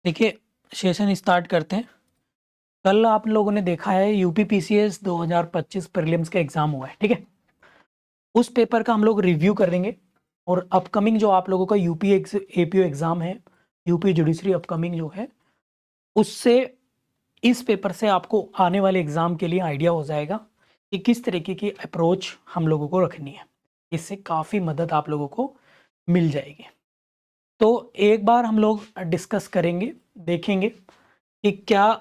देखिए session start करते हैं। कल आप लोगों ने देखा है यूपी पीसीएस 2025 प्रीलिम्स का एग्जाम हुआ है, ठीक है। उस पेपर का हम लोग रिव्यू करेंगे और अपकमिंग जो आप लोगों का यूपी एपीओ एग्जाम है, यूपी जुडिशरी अपकमिंग जो है, उससे इस पेपर से आपको आने वाले एग्जाम के लिए आइडिया हो जाएगा कि किस तरीके की अप्रोच हम लोगों को रखनी है। इससे काफ़ी मदद आप लोगों को मिल जाएगी। तो एक बार हम लोग डिस्कस करेंगे, देखेंगे कि क्या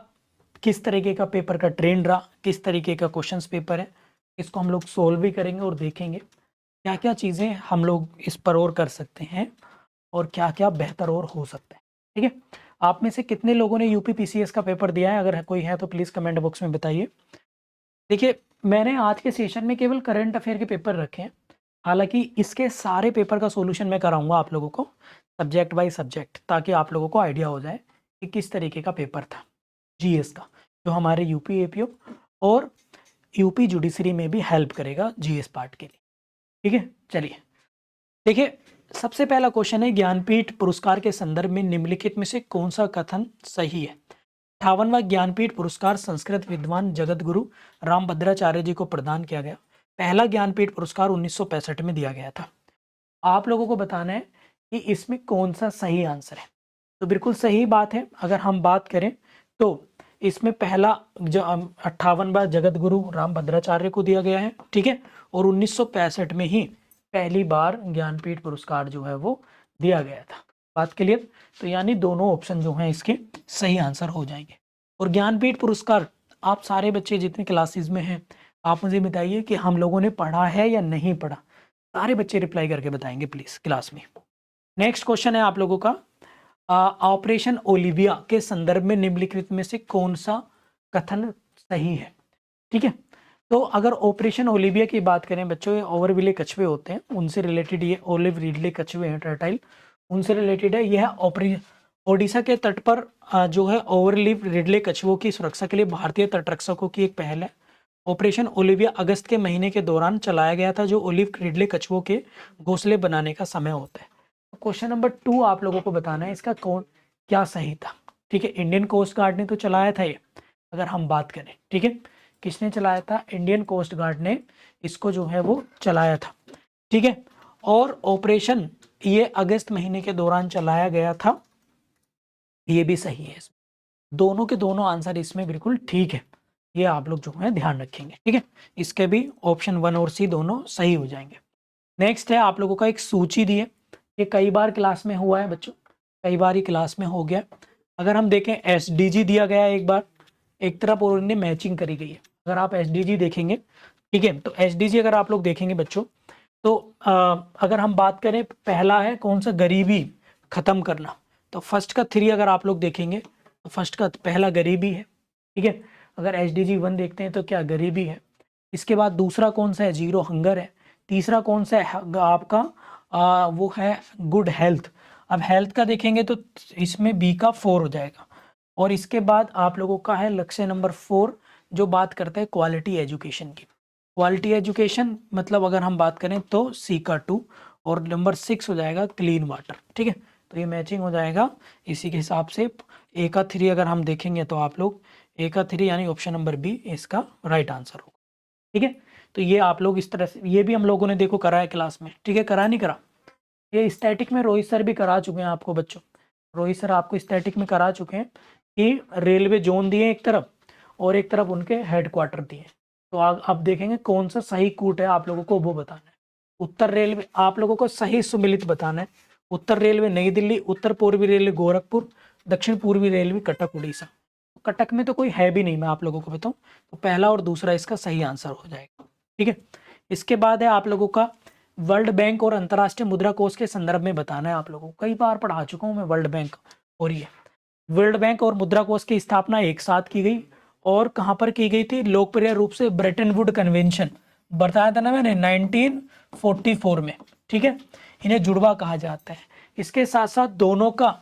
किस तरीके का पेपर का ट्रेंड रहा, किस तरीके का क्वेश्चंस पेपर है, इसको हम लोग सोल्व भी करेंगे और देखेंगे क्या क्या चीज़ें हम लोग इस पर और कर सकते हैं और क्या क्या बेहतर और हो सकता है, ठीक है। आप में से कितने लोगों ने यूपी पीसीएस का पेपर दिया है? अगर कोई है तो प्लीज़ कमेंट बॉक्स में बताइए। देखिए मैंने आज के सेशन में केवल करंट अफेयर के पेपर रखे हैं, हालांकि इसके सारे पेपर का सॉल्यूशन मैं कराऊंगा आप लोगों को सब्जेक्ट बाय सब्जेक्ट, ताकि आप लोगों को आइडिया हो जाए कि किस तरीके का पेपर था जीएस का, जो हमारे यूपी एपीओ और यूपी जुडिशरी में भी हेल्प करेगा जीएस पार्ट के लिए, ठीक है। चलिए देखिए, सबसे पहला क्वेश्चन है ज्ञानपीठ पुरस्कार के संदर्भ में निम्नलिखित में से कौन सा कथन सही है? 58वां ज्ञानपीठ पुरस्कार संस्कृत विद्वान जगत गुरु रामभद्राचार्य जी को प्रदान किया गया। पहला ज्ञानपीठ पुरस्कार 1965 में दिया गया था। आप लोगों को बताना है कि इसमें कौन सा सही आंसर है। तो बिल्कुल सही बात है। अगर हम बात करें तो इसमें पहला 58वां जगत गुरु रामभद्राचार्य को दिया गया है, ठीक है। और 1965 में ही पहली बार ज्ञानपीठ पुरस्कार जो है वो दिया गया था। बात क्लियर? तो यानी दोनों ऑप्शन जो हैं इसके सही आंसर हो जाएंगे। और ज्ञानपीठ पुरस्कार आप सारे बच्चे जितने क्लासेस में हैं, आप मुझे बताइए कि हम लोगों ने पढ़ा है या नहीं पढ़ा। सारे बच्चे रिप्लाई करके बताएंगे प्लीज क्लास में। नेक्स्ट क्वेश्चन है आप लोगों का, ऑपरेशन ओलिविया के संदर्भ में निम्नलिखित में से कौन सा कथन सही है, ठीक है। तो अगर ऑपरेशन ओलिविया की बात करें बच्चों, ये ओवरविले कछुए होते हैं, उनसे रिलेटेड ये ओलिव रिडले कछुए हैं, टर्टाइल, उनसे रिलेटेड है। यह ओडिशा के तट पर जो है ओवरलिव रिडले कछुओं की सुरक्षा के लिए भारतीय तटरक्षकों की एक पहल है। ऑपरेशन ओलिविया अगस्त के महीने के दौरान चलाया गया था, जो ओलिव रिडले कछुओं के घोंसले बनाने का समय होता है। क्वेश्चन नंबर 2 आप लोगों को बताना है इसका कौन क्या सही था, ठीक है। इंडियन कोस्ट गार्ड ने तो चलाया था ये, अगर हम बात करें, ठीक है। किसने चलाया था? इंडियन कोस्ट गार्ड ने इसको जो है वो चलाया था, ठीक है। और ऑपरेशन ये अगस्त महीने के दौरान चलाया गया था, ये भी सही है। दोनों के दोनों आंसर इसमें बिल्कुल ठीक है, ये आप लोग जो है ध्यान रखेंगे, ठीक है। इसके भी ऑप्शन 1 और सी दोनों सही हो जाएंगे। नेक्स्ट है आप लोगों का एक सूची दी है, ये कई बार क्लास में हुआ है बच्चों, कई बार ही क्लास में हो गया। अगर हम देखें एसडीजी दिया गया है एक बार, एक तरफ और इनमें मैचिंग करी गई है। अगर आप एसडीजी देखेंगे, ठीक है, तो एसडीजी अगर आप लोग देखेंगे बच्चों, तो अगर हम बात करें पहला है कौन सा, गरीबी खत्म करना। तो फर्स्ट का 3 अगर आप लोग देखेंगे तो फर्स्ट का पहला गरीबी है, ठीक है। अगर एसडीजी 1 देखते हैं तो क्या गरीबी है। इसके बाद दूसरा कौन सा है, जीरो हंगर है। तीसरा कौन सा है आपका, वो है गुड हेल्थ। अब हेल्थ का देखेंगे तो इसमें बी का 4 हो जाएगा। और इसके बाद आप लोगों का है लक्ष्य नंबर 4, जो बात करते हैं क्वालिटी एजुकेशन की। क्वालिटी एजुकेशन मतलब अगर हम बात करें तो सी का 2, और नंबर 6 हो जाएगा क्लीन वाटर, ठीक है। तो ये मैचिंग हो जाएगा इसी के हिसाब से। ए का 3 अगर हम देखेंगे तो आप लोग ए का 3 यानी ऑप्शन नंबर बी इसका राइट आंसर होगा, ठीक है। तो ये आप लोग इस तरह से, ये भी हम लोगों ने देखो करा है क्लास में, ठीक है, करा नहीं करा? ये स्टैटिक में रोहित सर भी करा चुके हैं आपको बच्चों, रोहित सर आपको स्टैटिक में करा चुके हैं कि रेलवे जोन दिए एक तरफ और एक तरफ उनके हेडक्वार्टर दिए। तो आप देखेंगे कौन सा सही कूट है, आप लोगों को वो बताना है। उत्तर रेलवे आप लोगों को सही सुमिलित बताना है। उत्तर रेलवे नई दिल्ली, उत्तर पूर्वी रेलवे गोरखपुर, दक्षिण पूर्वी रेलवे कटक उड़ीसा। कटक में तो कोई है भी नहीं, मैं आप लोगों को बताऊं, तो पहला और दूसरा इसका सही आंसर हो जाएगा, ठीक है। इसके बाद है आप लोगों का वर्ल्ड बैंक और अंतर्राष्ट्रीय मुद्रा कोष के संदर्भ में बताना है। आप लोगों को कई बार पढ़ा चुका हूं मैं वर्ल्ड बैंक, और ये वर्ल्ड बैंक और मुद्रा कोष की स्थापना एक साथ की गई, और कहां पर की गई थी? लोकप्रिय रूप से ब्रेटन वुड कन्वेंशन बताया था ना मैंने 1944 में, ठीक है। इन्हें जुड़वा कहा जाता है। इसके साथ साथ दोनों का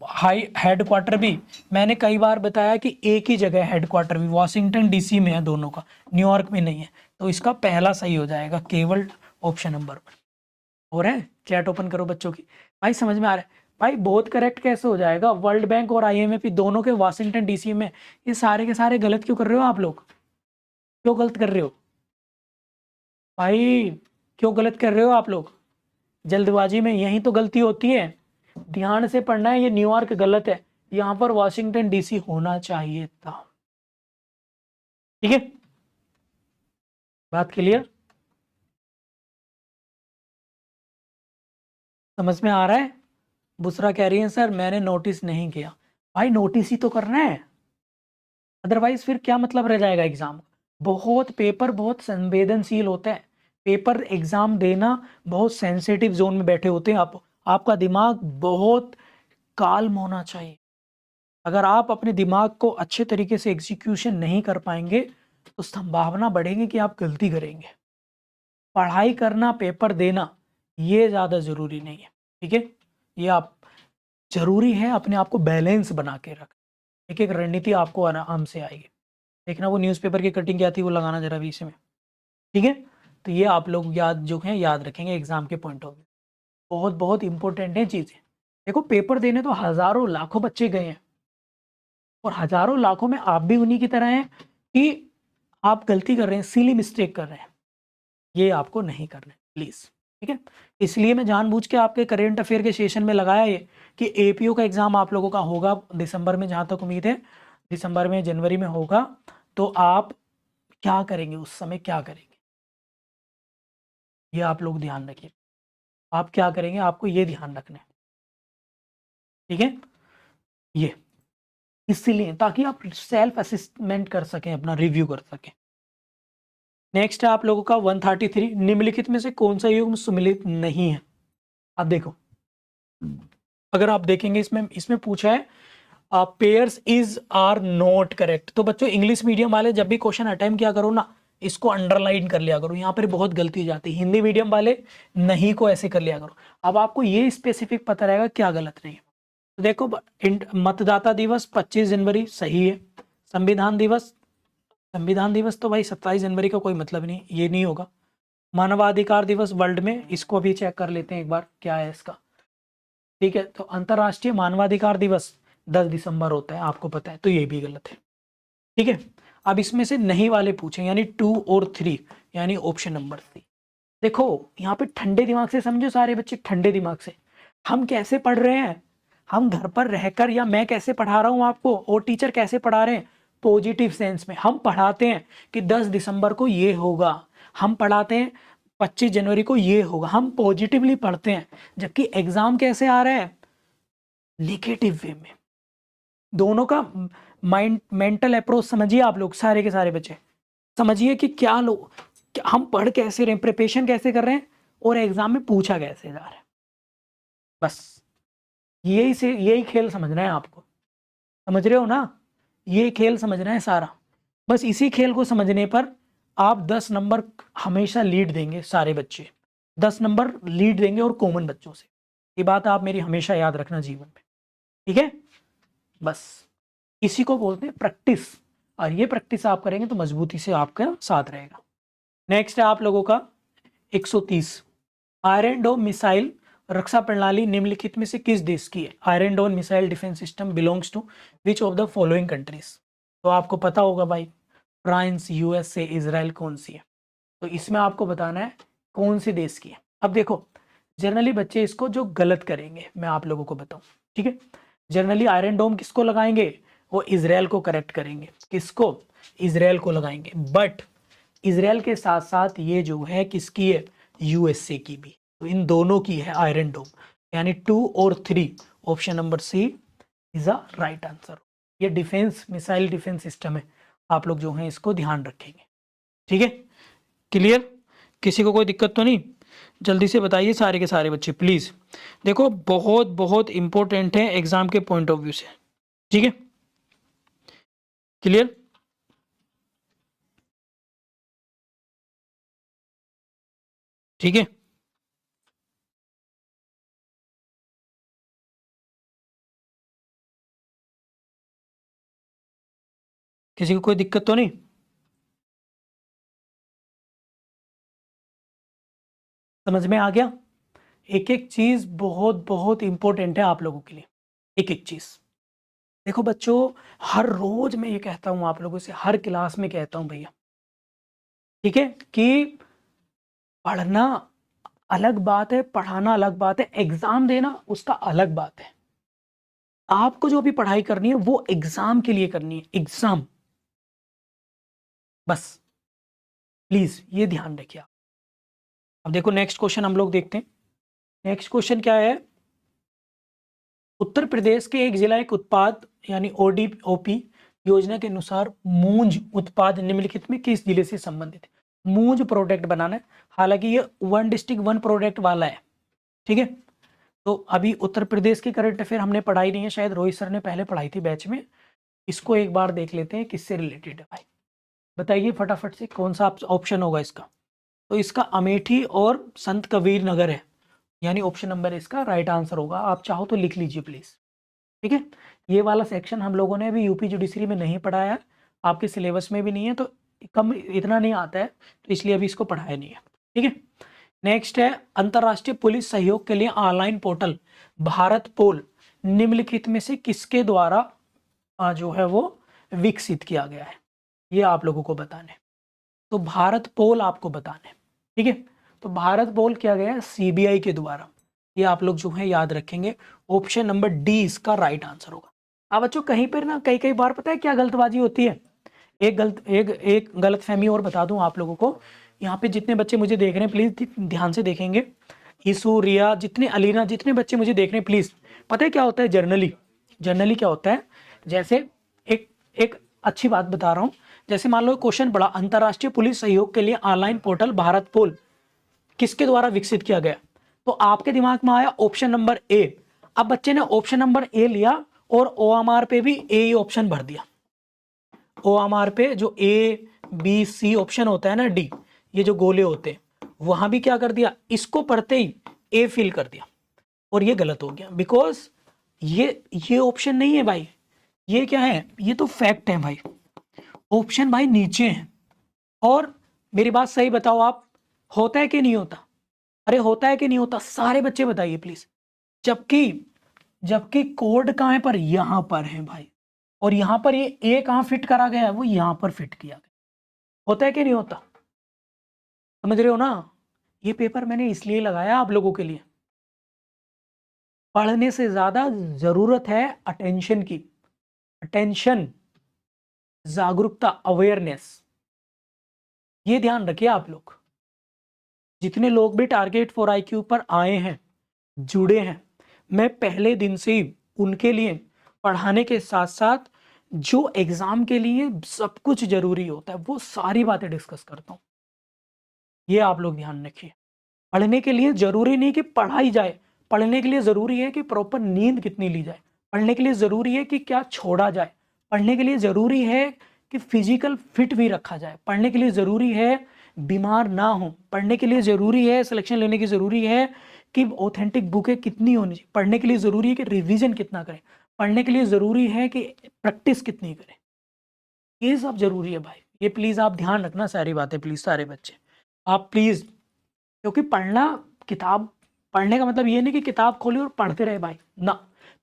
हाई हेडक्वार्टर भी मैंने कई बार बताया कि एक ही जगह हेडक्वार्टर भी वाशिंगटन डीसी में है दोनों का, न्यूयॉर्क में नहीं है। तो इसका पहला सही हो जाएगा केवल ऑप्शन नंबर 1। और है चैट ओपन करो बच्चों की, भाई समझ में आ रहा है? भाई बहुत करेक्ट कैसे हो जाएगा? वर्ल्ड बैंक और आईएमएफ दोनों के वाशिंगटन डीसी में, ये सारे के सारे गलत क्यों कर रहे हो आप लोग? क्यों गलत कर रहे हो भाई? क्यों गलत कर रहे हो आप लोग? जल्दबाजी में यही तो गलती होती है। ध्यान से पढ़ना है, ये न्यूयॉर्क गलत है, यहां पर वाशिंगटन डीसी होना चाहिए था। ठीक है, बात क्लियर? समझ में आ रहा है? बुसरा कह रही है सर मैंने नोटिस नहीं किया। भाई नोटिस ही तो करना है, अदरवाइज फिर क्या मतलब रह जाएगा एग्जाम? बहुत पेपर बहुत संवेदनशील होता है, पेपर एग्जाम देना बहुत सेंसिटिव जोन में बैठे होते हैं आप। आपका दिमाग बहुत काल्म होना चाहिए। अगर आप अपने दिमाग को अच्छे तरीके से एग्जीक्यूशन नहीं कर पाएंगे तो संभावना बढ़ेगी कि आप गलती करेंगे। पढ़ाई करना पेपर देना ये ज़्यादा ज़रूरी नहीं है। ठीक है, ये आप जरूरी है अपने आप को बैलेंस बना के रख। एक एक रणनीति आपको आराम से आएगी। देखना वो न्यूज़पेपर की कटिंग क्या थी वो लगाना जरा भी इसमें। ठीक है, तो ये आप लोग याद जो है याद रखेंगे एग्जाम के पॉइंट ऑफ व्यू। बहुत बहुत इंपॉर्टेंट है चीज़ें। देखो पेपर देने तो हज़ारों लाखों बच्चे गए हैं, और हज़ारों लाखों में आप भी उन्हीं की तरह हैं कि आप गलती कर रहे हैं, सिली मिस्टेक कर रहे हैं। ये आपको नहीं करना है प्लीज़। ठीक है, इसलिए मैं जानबूझ के आपके करेंट अफेयर के सेशन में लगाया ये कि एपीओ का एग्ज़ाम आप लोगों का होगा दिसंबर में, जहाँ तक उम्मीद है दिसंबर में जनवरी में होगा। तो आप क्या करेंगे उस समय, क्या करेंगे ये आप लोग ध्यान रखिए। आप क्या करेंगे आपको ये ध्यान रखना है। ठीक है, ये इसीलिए ताकि आप सेल्फ असेसमेंट कर सकें, अपना रिव्यू कर सकें। नेक्स्ट है आप लोगों का 133, निम्नलिखित में से कौन सा युग्म सुमेलित नहीं है? आप देखो, अगर आप देखेंगे इसमें इसमें पूछा है pairs is are not correct. तो बच्चों इंग्लिश मीडियम वाले जब भी क्वेश्चन अटेम्प्ट किया करो ना, इसको अंडरलाइन कर लिया करो, यहाँ पर बहुत गलती हो जाती है। हिंदी मीडियम वाले नहीं को ऐसे कर लिया करो। अब आपको ये स्पेसिफिक पता रहेगा क्या गलत नहीं है। तो देखो मतदाता दिवस 25 जनवरी सही है। संविधान दिवस, संविधान दिवस तो भाई 27 जनवरी का कोई मतलब नहीं, ये नहीं होगा। मानवाधिकार दिवस वर्ल्ड में, इसको भी चेक कर लेते हैं एक बार क्या है इसका। ठीक है, तो अंतरराष्ट्रीय मानवाधिकार दिवस 10 दिसंबर होता है, आपको पता है, तो ये भी गलत है। ठीक है, अब इसमें से नहीं वाले पूछे यानी 2 और 3, यानी ऑप्शन नंबर सी। देखो यहाँ पे ठंडे दिमाग से समझो सारे बच्चे, ठंडे दिमाग से। हम कैसे पढ़ रहे हैं, हम घर पर रहकर, या मैं कैसे पढ़ा रहा हूँ आपको और टीचर कैसे पढ़ा रहे हैं, पॉजिटिव सेंस में। हम पढ़ाते हैं कि 10 दिसंबर को ये होगा, हम पढ़ाते हैं 25 जनवरी को ये होगा, हम पॉजिटिवली पढ़ते हैं। जबकि एग्जाम कैसे आ रहा है, नेगेटिव वे में। दोनों का माइंड मेंटल अप्रोच समझिए आप लोग, सारे के सारे बच्चे समझिए कि क्या लोग, हम पढ़ कैसे रहे हैं, प्रिपरेशन कैसे कर रहे हैं, और एग्जाम में पूछा कैसे जा रहा है। बस यही खेल समझना है आपको, समझ रहे हो ना? ये खेल समझना है सारा। बस इसी खेल को समझने पर आप 10 नंबर हमेशा लीड देंगे, सारे बच्चे 10 नंबर लीड देंगे, और कॉमन बच्चों से। ये बात आप मेरी हमेशा याद रखना जीवन में। ठीक है, बस इसी को बोलते हैं प्रैक्टिस, और ये प्रैक्टिस आप करेंगे तो मजबूती से आपका साथ रहेगा। नेक्स्ट है आप लोगों का 130, आयरन डोम मिसाइल रक्षा प्रणाली निम्नलिखित में से किस देश की है? Iron Dome missile defence system belongs to which of the following countries? तो आपको पता होगा भाई, फ्रांस, यूएसए, इजराइल, कौन सी है? तो इसमें आपको बताना है कौन से देश की है। अब देखो जनरली बच्चे इसको जो गलत करेंगे मैं आप लोगों को बताऊं। ठीक है, जनरली आयरन डोम किसको लगाएंगे, वो इजराइल को करेक्ट करेंगे। किसको? इजराइल को लगाएंगे। बट इजराइल के साथ साथ ये जो है किसकी है, यूएसए की भी। तो इन दोनों की है आयरन डोम, यानी 2 और 3, option number C is a right answer. ये डिफेंस मिसाइल डिफेंस सिस्टम है, आप लोग जो है इसको ध्यान रखेंगे। ठीक है, क्लियर? किसी को कोई दिक्कत तो नहीं? जल्दी से बताइए सारे के सारे बच्चे प्लीज़। देखो बहुत बहुत इंपॉर्टेंट है एग्जाम के पॉइंट ऑफ व्यू से। ठीक है, क्लियर? ठीक है, किसी को कोई दिक्कत तो नहीं? समझ में आ गया? एक एक चीज बहुत बहुत इंपॉर्टेंट है आप लोगों के लिए, एक एक चीज। देखो बच्चों, हर रोज मैं ये कहता हूँ आप लोगों से, हर क्लास में कहता हूँ भैया, ठीक है, कि पढ़ना अलग बात है, पढ़ाना अलग बात है, एग्जाम देना उसका अलग बात है। आपको जो भी पढ़ाई करनी है वो एग्जाम के लिए करनी है, एग्जाम, बस प्लीज ये ध्यान रखिए आप। अब देखो नेक्स्ट क्वेश्चन हम लोग देखते हैं। नेक्स्ट क्वेश्चन क्या है, उत्तर प्रदेश के एक जिला एक उत्पाद यानी ओडीओपी योजना के अनुसार मूंज उत्पाद निम्नलिखित में किस जिले से संबंधित है। मूंज प्रोडक्ट बनाना है, हालांकि ये वन डिस्ट्रिक्ट वन प्रोडक्ट वाला है, ठीक है। तो अभी उत्तर प्रदेश की करंट अफेयर हमने पढ़ाई नहीं है, शायद रोहित सर ने पहले पढ़ाई थी बैच में, इसको एक बार देख लेते हैं किससे रिलेटेड है भाई। बताइए फटाफट से कौन सा ऑप्शन होगा इसका। तो इसका अमेठी और संत कबीर नगर है, यानी ऑप्शन नंबर इसका राइट आंसर होगा। आप चाहो तो लिख लीजिए प्लीज, ठीक है। ये वाला सेक्शन हम लोगों ने अभी यूपी जुडिशरी में नहीं पढ़ाया, आपके सिलेबस में भी नहीं है, तो कम इतना नहीं आता है, तो इसलिए अभी इसको पढ़ाया नहीं है, ठीक है। नेक्स्ट है, अंतर्राष्ट्रीय पुलिस सहयोग के लिए ऑनलाइन पोर्टल भारत पोल निम्नलिखित में से किसके द्वारा जो है वो विकसित किया गया है, ये आप लोगों को बताना है। तो भारत पोल आपको बताना है, ठीक है। तो भारत पोल किया गया है सीबीआई के द्वारा, ये आप लोग जो है याद रखेंगे। ऑप्शन नंबर डी इसका राइट आंसर होगा। अब बच्चों कहीं पर ना कई बार पता है क्या गलतबाजी होती है, एक गलत फहमी और बता दूं आप लोगों को। यहाँ पे जितने बच्चे मुझे देख रहे हैं प्लीज ध्यान से देखेंगे, ईसू रिया जितने अलीना जितने बच्चे मुझे देख रहे हैं प्लीज, पता है क्या होता है जर्नली क्या होता है, जैसे एक एक अच्छी बात बता रहा हूँ, जैसे मान लो क्वेश्चन पड़ा अंतर्राष्ट्रीय पुलिस सहयोग के लिए ऑनलाइन पोर्टल भारत पोल किसके द्वारा विकसित किया गया, तो आपके दिमाग में आया ऑप्शन नंबर ए। अब बच्चे ने ऑप्शन नंबर ए लिया और ओएमआर पे भी ए ऑप्शन भर दिया। ओएमआर पे जो ए बी सी ऑप्शन होता है ना, डी, ये जो गोले होते हैं, वहां भी क्या कर दिया, इसको पढ़ते ही ए फिल कर दिया, और ये गलत हो गया। बिकॉज ये ऑप्शन नहीं है भाई, ये क्या है, ये तो फैक्ट है भाई, ऑप्शन भाई नीचे है। और मेरी बात सही बताओ आप, होता है कि नहीं होता, अरे होता है कि नहीं होता, सारे बच्चे बताइए प्लीज। जबकि जबकि कोड कहां है, पर यहां पर है भाई, और यहां पर ये ए कहां फिट करा गया है, वो यहां पर फिट किया गया। होता है कि नहीं होता, समझ रहे हो ना। ये पेपर मैंने इसलिए लगाया आप लोगों के लिए, पढ़ने से ज्यादा जरूरत है अटेंशन की, अटेंशन, जागरूकता, अवेयरनेस, ये ध्यान रखिए आप लोग। जितने लोग भी टारगेट फॉर आईक्यू पर आए हैं, जुड़े हैं, मैं पहले दिन से ही उनके लिए पढ़ाने के साथ साथ जो एग्जाम के लिए सब कुछ जरूरी होता है वो सारी बातें डिस्कस करता हूं। ये आप लोग ध्यान रखिए, पढ़ने के लिए जरूरी नहीं कि पढ़ाई जाए, पढ़ने के लिए जरूरी है कि प्रॉपर नींद कितनी ली जाए, पढ़ने के लिए जरूरी है कि क्या छोड़ा जाए, पढ़ने के लिए जरूरी है कि फिजिकल फिट भी रखा जाए, पढ़ने के लिए जरूरी है बीमार ना हो, पढ़ने के लिए जरूरी है सिलेक्शन लेने की जरूरी है कि ऑथेंटिक बुकें कितनी होनी चाहिए, पढ़ने के लिए जरूरी है कि रिवीजन कितना करें, पढ़ने के लिए जरूरी है कि प्रैक्टिस कितनी करें, ये सब जरूरी है भाई। ये प्लीज आप ध्यान रखना सारी बातें, प्लीज सारे बच्चे आप प्लीज, क्योंकि पढ़ना, किताब पढ़ने का मतलब ये नहीं कि किताब खोली और पढ़ते रहे भाई ना,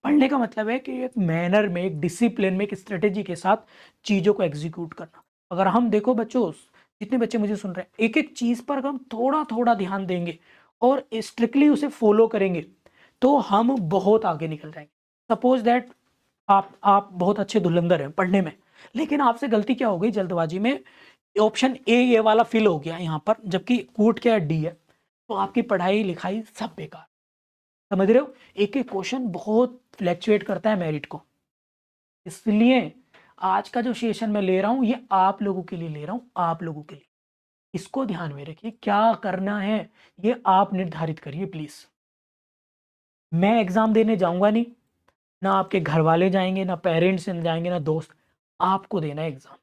पढ़ने का मतलब है कि एक मैनर में, एक डिसिप्लिन में, एक स्ट्रेटेजी के साथ चीज़ों को एग्जीक्यूट करना। अगर हम देखो बच्चों, जितने बच्चे मुझे सुन रहे हैं, एक एक चीज़ पर हम थोड़ा थोड़ा ध्यान देंगे और स्ट्रिक्टली उसे फॉलो करेंगे तो हम बहुत आगे निकल जाएंगे। सपोज दैट आप बहुत अच्छे धुरंधर हैं पढ़ने में, लेकिन आपसे गलती क्या हो गई जल्दबाजी में, ऑप्शन ए ये वाला फिल हो गया यहाँ पर, जबकि कूट क्या डी है, तो आपकी पढ़ाई लिखाई सब बेकार। समझ रहे हो, एक एक क्वेश्चन बहुत फ्लैक्चुएट करता है मेरिट को, इसलिए आज का जो सेशन मैं ले रहा हूं ये आप लोगों के लिए ले रहा हूं, आप लोगों के लिए, इसको ध्यान में रखिए, क्या करना है ये आप निर्धारित करिए प्लीज। मैं एग्जाम देने जाऊंगा नहीं, ना आपके घर वाले जाएंगे, ना पेरेंट्स जाएंगे, ना दोस्त, आपको देना है एग्जाम।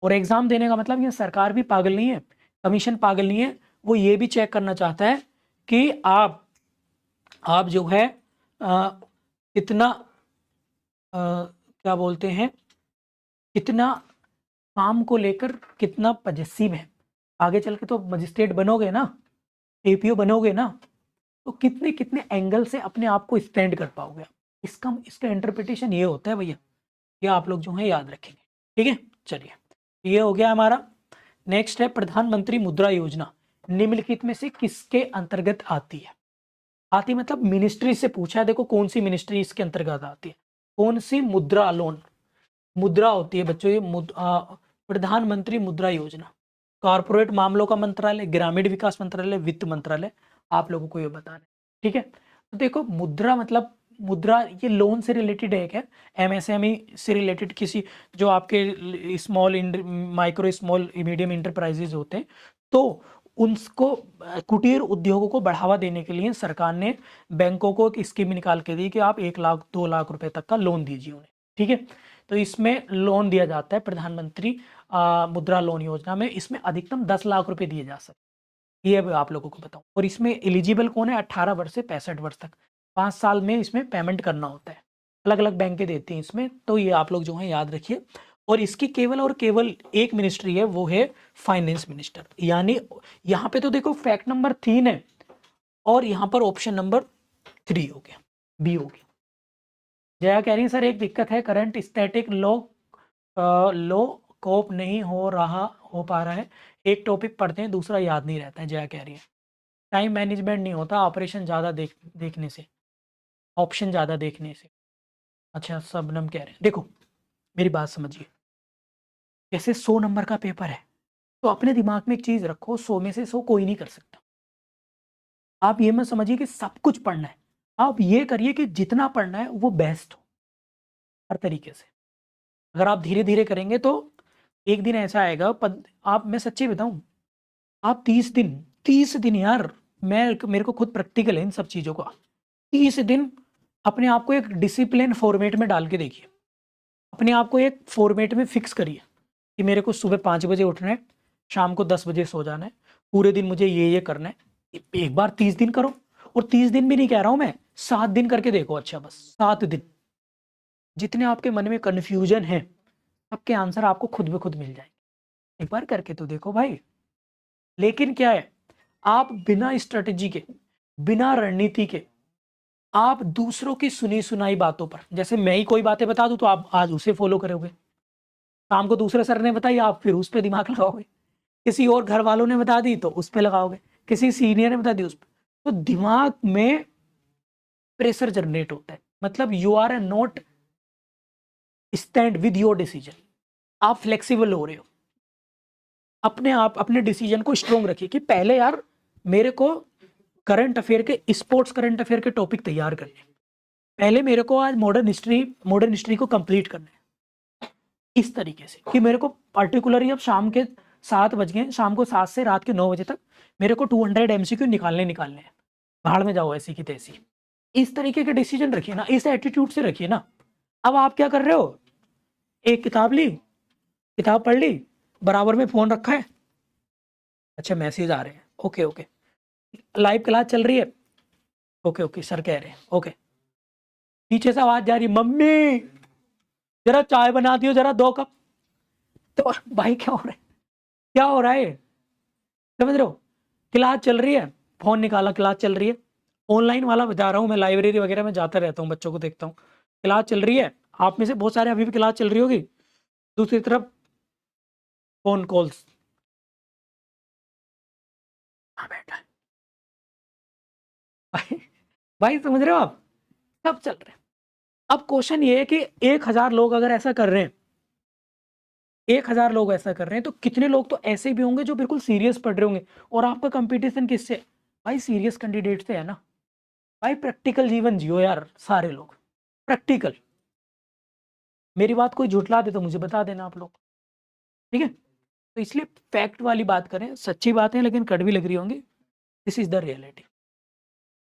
और एग्जाम देने का मतलब ये सरकार भी पागल नहीं है, कमीशन पागल नहीं है, वो ये भी चेक करना चाहता है कि आप जो है कितना क्या बोलते हैं, कितना काम को लेकर कितना पजेसिव है। आगे चल के तो मजिस्ट्रेट बनोगे ना, एपीओ बनोगे ना, तो कितने कितने एंगल से अपने आप को स्टैंड कर पाओगे आप। इसका इंटरप्रिटेशन ये होता है भैया, ये आप लोग जो है याद रखेंगे। ठीक है, चलिए ये हो गया हमारा। नेक्स्ट है प्रधानमंत्री मुद्रा योजना निम्नलिखित में से किसके अंतर्गत आती है। आती मतलब मिनिस्ट्री से पूछा है, देखो कौन सी मिनिस्ट्री इसके अंतर्गत आती है, कौन सी मुद्रा लोन, मुद्रा होती है बच्चों ये प्रधानमंत्री मुद्रा योजना। कॉर्पोरेट मामलों का मंत्रालय, ग्रामीण विकास मंत्रालय, वित्त मंत्रालय, आप लोगों को ये बताना है। ठीक है, तो देखो मुद्रा मतलब मुद्रा ये लोन से रिलेटेड है क्या, एमएसएमई से रिलेटेड किसी जो आपके small micro small medium enterprises होते हैं, तो उनको कुटीर उद्योगों को बढ़ावा देने के लिए सरकार ने बैंकों को एक स्कीम निकाल के दी कि आप 1 लाख 2 लाख रुपए तक का लोन दीजिए उन्हें। ठीक है, तो इसमें लोन दिया जाता है प्रधानमंत्री मुद्रा लोन योजना में। इसमें अधिकतम 10 लाख रुपए दिए जा सकते, ये अब आप लोगों को बताऊं। और इसमें एलिजिबल कौन है, 18 वर्ष से 65 वर्ष तक, 5 साल में इसमें पेमेंट करना होता है। अलग अलग बैंकें देती हैं इसमें, तो ये आप लोग जो है याद रखिए। और इसकी केवल और केवल एक मिनिस्ट्री है, वो है फाइनेंस मिनिस्टर। यानी यहाँ पे तो देखो फैक्ट नंबर 3 है और यहाँ पर ऑप्शन नंबर 3 हो गया, बी हो गया। जया कह रही है सर एक दिक्कत है, करंट स्टैटिक लो कोप नहीं हो पा रहा है, एक टॉपिक पढ़ते हैं दूसरा याद नहीं रहता है। जया कह रही है टाइम मैनेजमेंट नहीं होता, ऑपरेशन ज़्यादा देखने से, ऑप्शन ज़्यादा देखने से। अच्छा सबनम कह रहे हैं, देखो मेरी बात समझिए, जैसे 100 नंबर का पेपर है तो अपने दिमाग में एक चीज़ रखो, 100 में से 100 कोई नहीं कर सकता। आप ये मत समझिए कि सब कुछ पढ़ना है, आप ये करिए कि जितना पढ़ना है वो बेस्ट हो हर तरीके से। अगर आप धीरे धीरे करेंगे तो एक दिन ऐसा आएगा आप, मैं सच्ची बताऊं, आप 30 दिन यार, मेरे को खुद प्रैक्टिकल है इन सब चीज़ों का। 30 दिन अपने आप को एक डिसिप्लिन फॉर्मेट में डाल के देखिए, अपने आप को एक फॉर्मेट में फिक्स करिए कि मेरे को सुबह 5 बजे उठना है, शाम को 10 बजे सो जाना है, पूरे दिन मुझे ये करना है। एक बार 30 दिन करो, और 30 दिन भी नहीं कह रहा हूं मैं, 7 दिन करके देखो। अच्छा बस 7 दिन, जितने आपके मन में कन्फ्यूजन है सबके आंसर आपको खुद ब खुद मिल जाएंगे। एक बार करके तो देखो भाई। लेकिन क्या है, आप बिना स्ट्रेटेजी के, बिना रणनीति के, आप दूसरों की सुनी सुनाई बातों पर, जैसे मैं ही कोई बातें बता दूं तो आप आज उसे फॉलो करोगे, शाम को दूसरे सर ने बताई आप फिर उस पर दिमाग लगाओगे, किसी और घर वालों ने बता दी तो उस पर लगाओगे, किसी सीनियर ने बता दी उस पर, तो दिमाग में प्रेशर जनरेट होता है। मतलब you are a not stand with your decision, आप फ्लेक्सिबल हो रहे हो। अपने आप अपने डिसीजन को स्ट्रोंग रखिए कि पहले यार मेरे को करंट अफेयर के, स्पोर्ट्स करंट अफेयर के टॉपिक तैयार करने, पहले मेरे को आज मॉडर्न हिस्ट्री को कंप्लीट करना है। इस तरीके से कि मेरे को पर्टिकुलरली अब शाम के 7 बज गए, शाम को 7 से रात के 9 बजे तक मेरे को 200 MCQ निकालने हैं, भाड़ में जाओ ऐसी की तैसी। इस तरीके के डिसीजन रखिए ना, इस एटीट्यूड से रखिए ना। अब आप क्या कर रहे हो, एक किताब ली, किताब पढ़ ली, बराबर में फोन रखा है, अच्छा मैसेज आ रहे हैं, ओके ओके, लाइव क्लास चल रही है, ओके ओके सर कह रहे हैं, ओके, पीछे से आवाज जा रही है मम्मी जरा चाय बना दियो, जरा 2 कप। तो भाई क्या हो रहा है, क्या हो रहा है, समझ रहे हो, क्लास चल रही है, फोन निकाला, क्लास चल रही है। ऑनलाइन वाला बता रहा हूँ, मैं लाइब्रेरी वगैरह में जाता रहता हूँ, बच्चों को देखता हूँ, क्लास चल रही है, आप में से बहुत सारे अभी भी क्लास चल रही होगी, दूसरी तरफ फोन कॉल्स, बैठा है भाई, भाई समझ रहे हो आप, सब चल रहे हैं। अब क्वेश्चन ये है कि 1000 लोग अगर ऐसा कर रहे हैं, 1000 लोग ऐसा कर रहे हैं, तो कितने लोग तो ऐसे भी होंगे जो बिल्कुल सीरियस पढ़ रहे होंगे। और आपका कंपटीशन किससे, भाई सीरियस कैंडिडेट से है ना। भाई प्रैक्टिकल जीवन जियो यार, सारे लोग प्रैक्टिकल। मेरी बात कोई झुठला दे तो मुझे बता देना आप लोग, ठीक है। तो इसलिए फैक्ट वाली बात करें, सच्ची बात है लेकिन कड़वी लग रही होंगी, दिस इज द रियलिटी।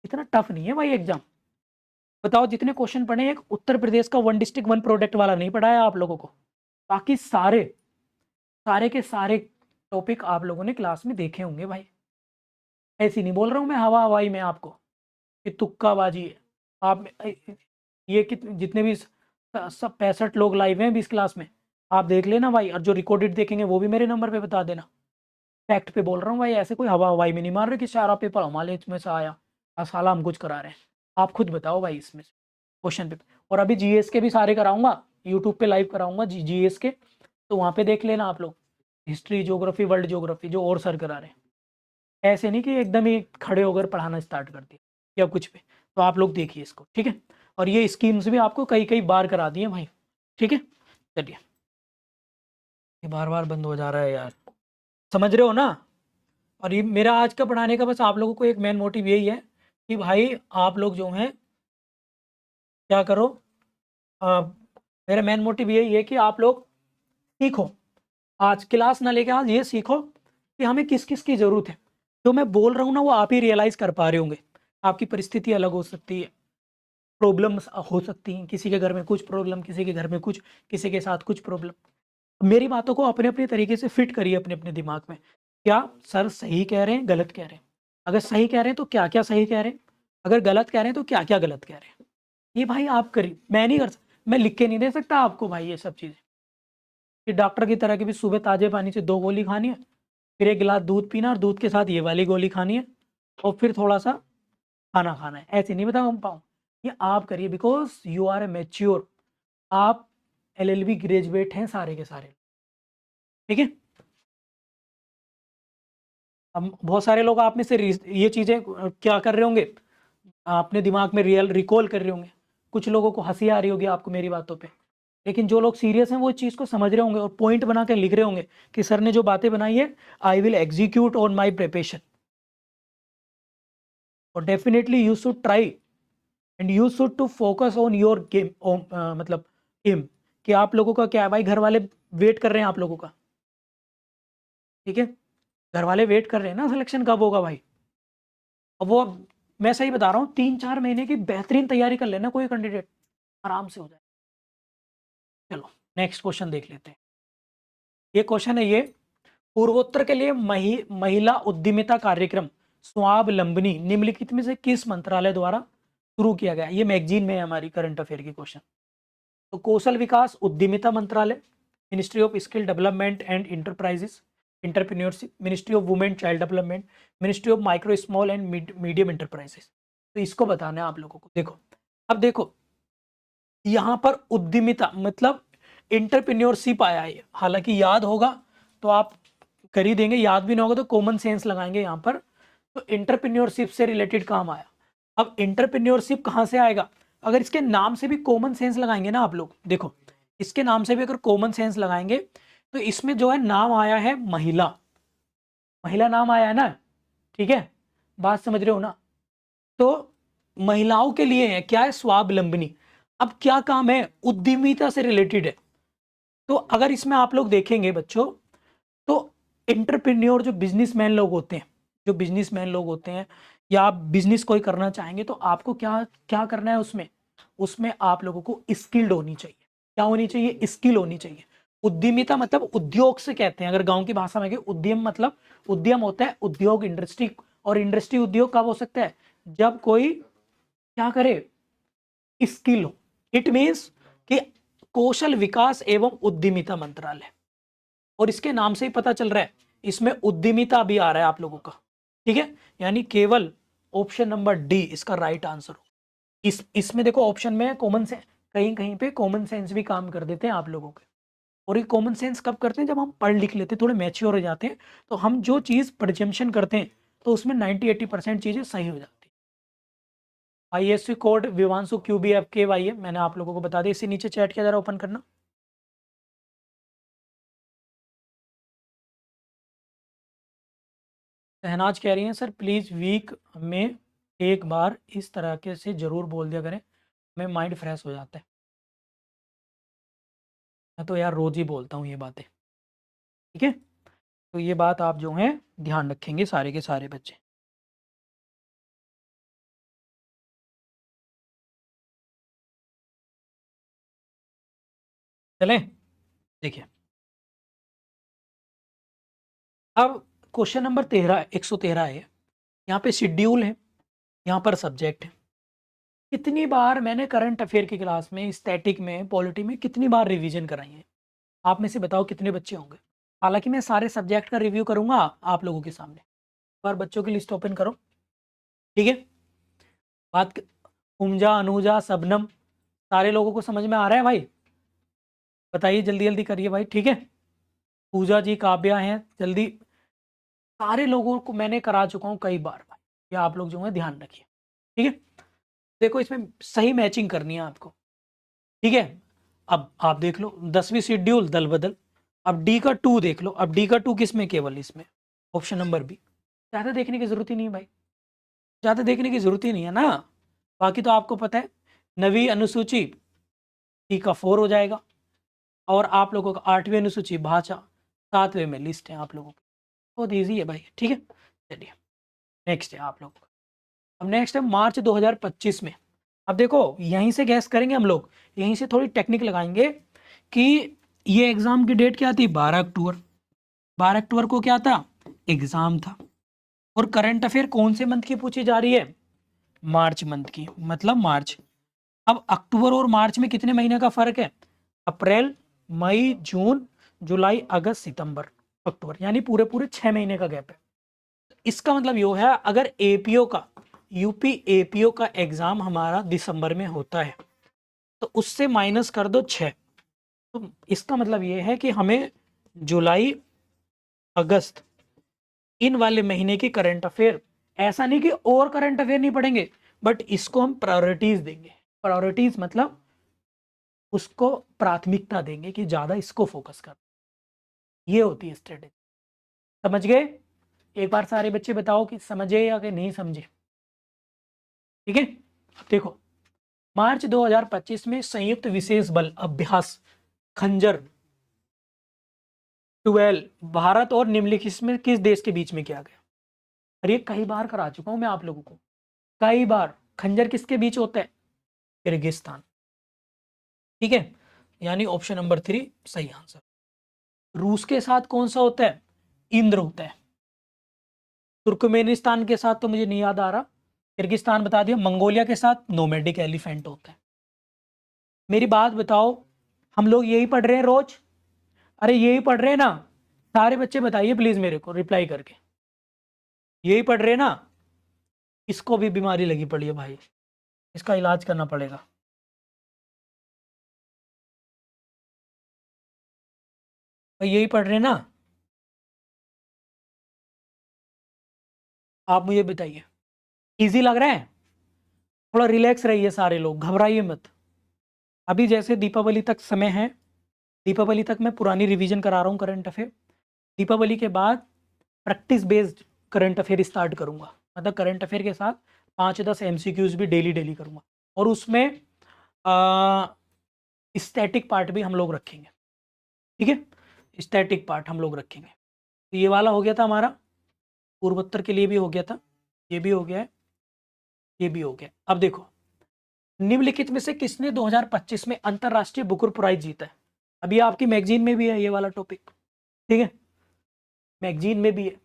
इतना टफ नहीं है भाई एग्जाम। बताओ जितने क्वेश्चन पढ़े, एक उत्तर प्रदेश का 1 डिस्ट्रिक्ट 1 प्रोडक्ट वाला नहीं पढ़ाया आप लोगों को, बाकी सारे सारे के सारे टॉपिक आप लोगों ने क्लास में देखे होंगे भाई। ऐसी नहीं बोल रहा हूँ मैं हवा हवाई में आपको कि तुक्काबाजी है। आप ये कितने जितने भी सब 65 लोग लाइव हैं 20 क्लास में, आप देख लेना भाई, और जो रिकॉर्डेड देखेंगे वो भी मेरे नंबर पे बता देना। फैक्ट पे बोल रहा हूँ भाई, ऐसे कोई हवा हवाई में नहीं मार रहे कि सारा पेपर हमारे इसमें से आया, साला हम कुछ करा रहे हैं, आप खुद बताओ भाई इसमें से क्वेश्चन पेपर। और अभी जीएस के भी सारे कराऊंगा, यूट्यूब पे लाइव कराऊंगा जीएस के, तो वहाँ पे देख लेना आप लोग, हिस्ट्री, ज्योग्राफी, वर्ल्ड ज्योग्राफी जो और सर करा रहे हैं। ऐसे नहीं कि एकदम ही खड़े होकर पढ़ाना स्टार्ट कर दिया या कुछ भी, तो आप लोग देखिए इसको, ठीक है। और ये स्कीम्स भी आपको कई कई बार करा दिए भाई, ठीक है। चलिए, ये बार बार बंद हो जा रहा है यार, समझ रहे हो ना। और ये मेरा आज का पढ़ाने का बस आप लोगों को एक मेन मोटिव यही है कि भाई आप लोग जो हैं क्या करो, अ, मेरा मेन मोटिव यही है कि आप लोग सीखो, आज क्लास ना लेके आज ये सीखो कि हमें किस किस की ज़रूरत है। जो मैं बोल रहा हूँ ना वो आप ही रियलाइज़ कर पा रहे होंगे। आपकी परिस्थिति अलग हो सकती है, प्रॉब्लम्स हो सकती हैं, किसी के घर में कुछ प्रॉब्लम, किसी के घर में कुछ, किसी के साथ कुछ प्रॉब्लम। मेरी बातों को अपने अपने तरीके से फिट करिए अपने अपने दिमाग में, क्या सर सही कह रहे हैं, गलत कह रहे हैं। अगर सही कह रहे हैं तो क्या क्या सही कह रहे हैं, अगर गलत कह रहे हैं तो क्या क्या गलत कह रहे हैं। ये भाई आप करिए, मैं नहीं कर सकता, मैं लिख के नहीं दे सकता आपको भाई ये सब चीज़ें। कि डॉक्टर की तरह की भी सुबह ताजे पानी से 2 गोली खानी है, फिर 1 गिलास दूध पीना और दूध के साथ ये वाली गोली खानी है, और फिर थोड़ा सा खाना खाना है, ऐसे नहीं बता पाऊँ। ये आप करिए because you are a mature, आप एलएलबी ग्रेजुएट हैं सारे के सारे, ठीक है। अब बहुत सारे लोग आप में से ये चीज़ें क्या कर रहे होंगे, अपने दिमाग में रियल रिकॉल कर रहे होंगे, कुछ लोगों को हंसी आ रही होगी आपको मेरी बातों पे, लेकिन जो लोग सीरियस हैं वो इस चीज़ को समझ रहे होंगे और पॉइंट बना के लिख रहे होंगे कि सर ने जो बातें बनाई है, I will execute on my preparation. और definitely you should try and you should to focus on your game, मतलब एम, कि आप लोगों का क्या है भाई, घर वाले वेट कर रहे हैं आप लोगों का, ठीक है। घर वाले वेट कर रहे हैं ना सिलेक्शन कब होगा भाई। अब वो, मैं सही बता रहा हूँ, 3-4 महीने की बेहतरीन तैयारी कर लेना कोई कैंडिडेट, आराम से हो जाए। चलो नेक्स्ट क्वेश्चन देख लेते हैं। ये क्वेश्चन है ये, पूर्वोत्तर के लिए महिला उद्यमिता कार्यक्रम स्वावलंबनी निम्नलिखित में से किस मंत्रालय द्वारा शुरू किया गया। ये मैगजीन में है हमारी करंट अफेयर की क्वेश्चन। तो कौशल विकास उद्यमिता मंत्रालय, ministry of skill development and enterprises entrepreneurship, ministry of women child development, ministry of micro small and medium enterprises. तो इसको बताना है आप लोगों को। देखो, अब देखो यहाँ पर उद्यमिता मतलब इंटरप्रेन्योरशिप आया है, हालांकि याद होगा तो आप कर ही देंगे, याद भी ना होगा तो कॉमन सेंस लगाएंगे यहाँ पर। तो इंटरप्रेन्योरशिप से रिलेटेड काम आया। अब इंटरप्रेन्योरशिप कहाँ से आएगा, अगर इसके नाम से भी कॉमन सेंस लगाएंगे ना आप लोग, देखो इसके नाम से भी अगर कॉमन सेंस लगाएंगे तो इसमें जो है नाम आया है महिला, महिला नाम आया है ना, ठीक है, बात समझ रहे हो ना। तो महिलाओं के लिए है क्या है, स्वावलंबनी। अब क्या काम है, उद्यमिता से रिलेटेड है। तो अगर इसमें आप लोग देखेंगे बच्चों, तो इंटरप्रेन्योर जो बिजनेसमैन लोग होते हैं, जो बिजनेसमैन लोग होते हैं या आप बिजनेस कोई करना चाहेंगे तो आपको क्या क्या करना है उसमें, उसमें आप लोगों को स्किल्ड होनी चाहिए। क्या होनी चाहिए, स्किल होनी चाहिए। उद्यमिता मतलब उद्योग से कहते हैं, अगर गांव की भाषा में उद्यम मतलब, उद्यम होता है उद्योग, इंडस्ट्री। और इंडस्ट्री उद्योग कब हो सकता है, जब कोई क्या करे, स्किल हो। इट मीन्स कि कौशल विकास एवं उद्यमिता मंत्रालय, और इसके नाम से ही पता चल रहा है इसमें उद्यमिता भी आ रहा है आप लोगों का, ठीक है। यानी केवल ऑप्शन नंबर डी इसका राइट आंसर हो। इसमें देखो ऑप्शन में कॉमन सेंस, कहीं कहीं पे कॉमन सेंस भी काम कर देते हैं आप लोगों के। और ये कॉमन सेंस कब करते हैं, जब हम पढ़ लिख लेते हैं, थोड़े मैच्योर हो जाते हैं, तो हम जो चीज़ प्रजम्पशन करते हैं तो उसमें 90-80% चीज़ें सही हो जाती है। आईएससी कोड विवांशु QBF के वाई है, मैंने आप लोगों को बता दिया। इसी नीचे चैट किया, जरा ओपन करना। शहनाज कह रही हैं सर प्लीज़ वीक में एक बार इस तरह के से ज़रूर बोल दिया करें, हमें माइंड फ्रेश हो जाता है। मैं तो यार रोज़ ही बोलता हूँ ये बातें, ठीक है। तो ये बात आप जो हैं ध्यान रखेंगे सारे के सारे बच्चे। चलें, देखिए अब क्वेश्चन नंबर 13, 113 है। यहाँ पे शेड्यूल है, यहाँ पर सब्जेक्ट है। कितनी बार मैंने करंट अफेयर की क्लास में, स्टैटिक में, पॉलिटी में कितनी बार रिवीजन कराई है, आप में से बताओ कितने बच्चे होंगे। हालांकि मैं सारे सब्जेक्ट का रिव्यू करूंगा आप लोगों के सामने। एक बार बच्चों की लिस्ट ओपन करो, ठीक है। बात उमजा, अनुजा, सबनम, सारे लोगों को समझ में आ रहा है भाई? बताइए, जल्दी जल्दी करिए भाई, ठीक है। पूजा जी, काव्या हैं, जल्दी। सारे लोगों को मैंने करा चुका हूँ कई बार भाई, ये आप लोग जो है ध्यान रखिए, ठीक है। देखो इसमें सही मैचिंग करनी है आपको, ठीक है। अब आप देख लो 10वीं शेड्यूल दल बदल। अब डी का 2 देख लो, अब डी का 2 किसमें? केवल इसमें, ऑप्शन नंबर बी। ज़्यादा देखने की जरूरत ही नहीं है भाई, ज़्यादा देखने की जरूरत ही नहीं है ना। बाकी तो आपको पता है, नवी अनुसूची टी का 4 हो जाएगा, और आप लोगों का 8वीं अनुसूची भाषा 7वें में लिस्ट है आप लोगों की। बहुत ईजी है भाई, ठीक है। चलिए नेक्स्ट है आप लोग। अब नेक्स्ट है मार्च 2025 में। अब देखो यहीं से गैस करेंगे हम लोग, यहीं से थोड़ी टेक्निक लगाएंगे कि ये एग्जाम की डेट क्या थी? 12 अक्टूबर। 12 अक्टूबर को क्या था? एग्जाम था। और करंट अफेयर कौन से मंथ की पूछी जा रही है? मार्च मंथ की, मतलब मार्च। अब अक्टूबर और मार्च में कितने महीने का फर्क है? अप्रैल, मई, जून, जुलाई, अगस्त, सितंबर, अक्टूबर, यानी पूरे पूरे 6 महीने का गैप है। इसका मतलब यो है, अगर एपीओ का, यूपी एपीओ का एग्जाम हमारा दिसंबर में होता है, तो उससे माइनस कर दो 6, तो इसका मतलब ये है कि हमें जुलाई, अगस्त, इन वाले महीने की करंट अफेयर, ऐसा नहीं कि और करंट अफेयर नहीं पढ़ेंगे, बट इसको हम प्रायोरिटीज देंगे। प्रायोरिटीज मतलब उसको प्राथमिकता देंगे कि ज्यादा इसको फोकस कर, ये होती है स्ट्रेटेजी। समझ गए? एक बार सारे बच्चे बताओ कि समझे या कि नहीं समझे, ठीक है। अब देखो मार्च 2025 में संयुक्त विशेष बल अभ्यास खंजर 12 भारत और निम्नलिखित में किस देश के बीच में किया गया? अरे कई बार करा चुका हूं मैं आप लोगों को, कई बार। खंजर किसके बीच होता है? किर्गिस्तान, ठीक है। यानी ऑप्शन नंबर 3 सही आंसर। रूस के साथ कौन सा होता है? इंद्र होता है। तुर्कमेनिस्तान के साथ तो मुझे नहीं याद आ रहा, किर्गिस्तान बता दिया। मंगोलिया के साथ नोमैडिक एलिफेंट होता है। मेरी बात बताओ, हम लोग यही पढ़ रहे हैं रोज? अरे यही पढ़ रहे हैं ना? सारे बच्चे बताइए प्लीज मेरे को रिप्लाई करके, यही पढ़ रहे हैं ना? इसको भी बीमारी लगी पड़ी है भाई, इसका इलाज करना पड़ेगा। भाई यही पढ़ रहे हैं ना? आप मुझे बताइए, इजी लग रहा है? थोड़ा रिलैक्स रहिए सारे लोग, घबराइए मत। अभी जैसे दीपावली तक समय है, दीपावली तक मैं पुरानी रिवीजन करा रहा हूँ करंट अफेयर। दीपावली के बाद practice based current affair start करूँगा, मतलब करंट अफेयर के साथ 5-10 एमसीक्यूज भी डेली डेली करूँगा, और उसमें स्टैटिक पार्ट भी हम लोग रखेंगे, ठीक है। स्टैटिक पार्ट हम लोग रखेंगे। तो ये वाला हो गया था हमारा, पूर्वोत्तर के लिए भी हो गया था, ये भी हो गया है, ये भी हो गया। अब देखो निम्नलिखित में से किसने 2025 में अंतरराष्ट्रीय बुकर प्राइज जीता है? अभी आपकी मैगजीन में भी है ये वाला टॉपिक, ठीक है, मैगजीन में भी है।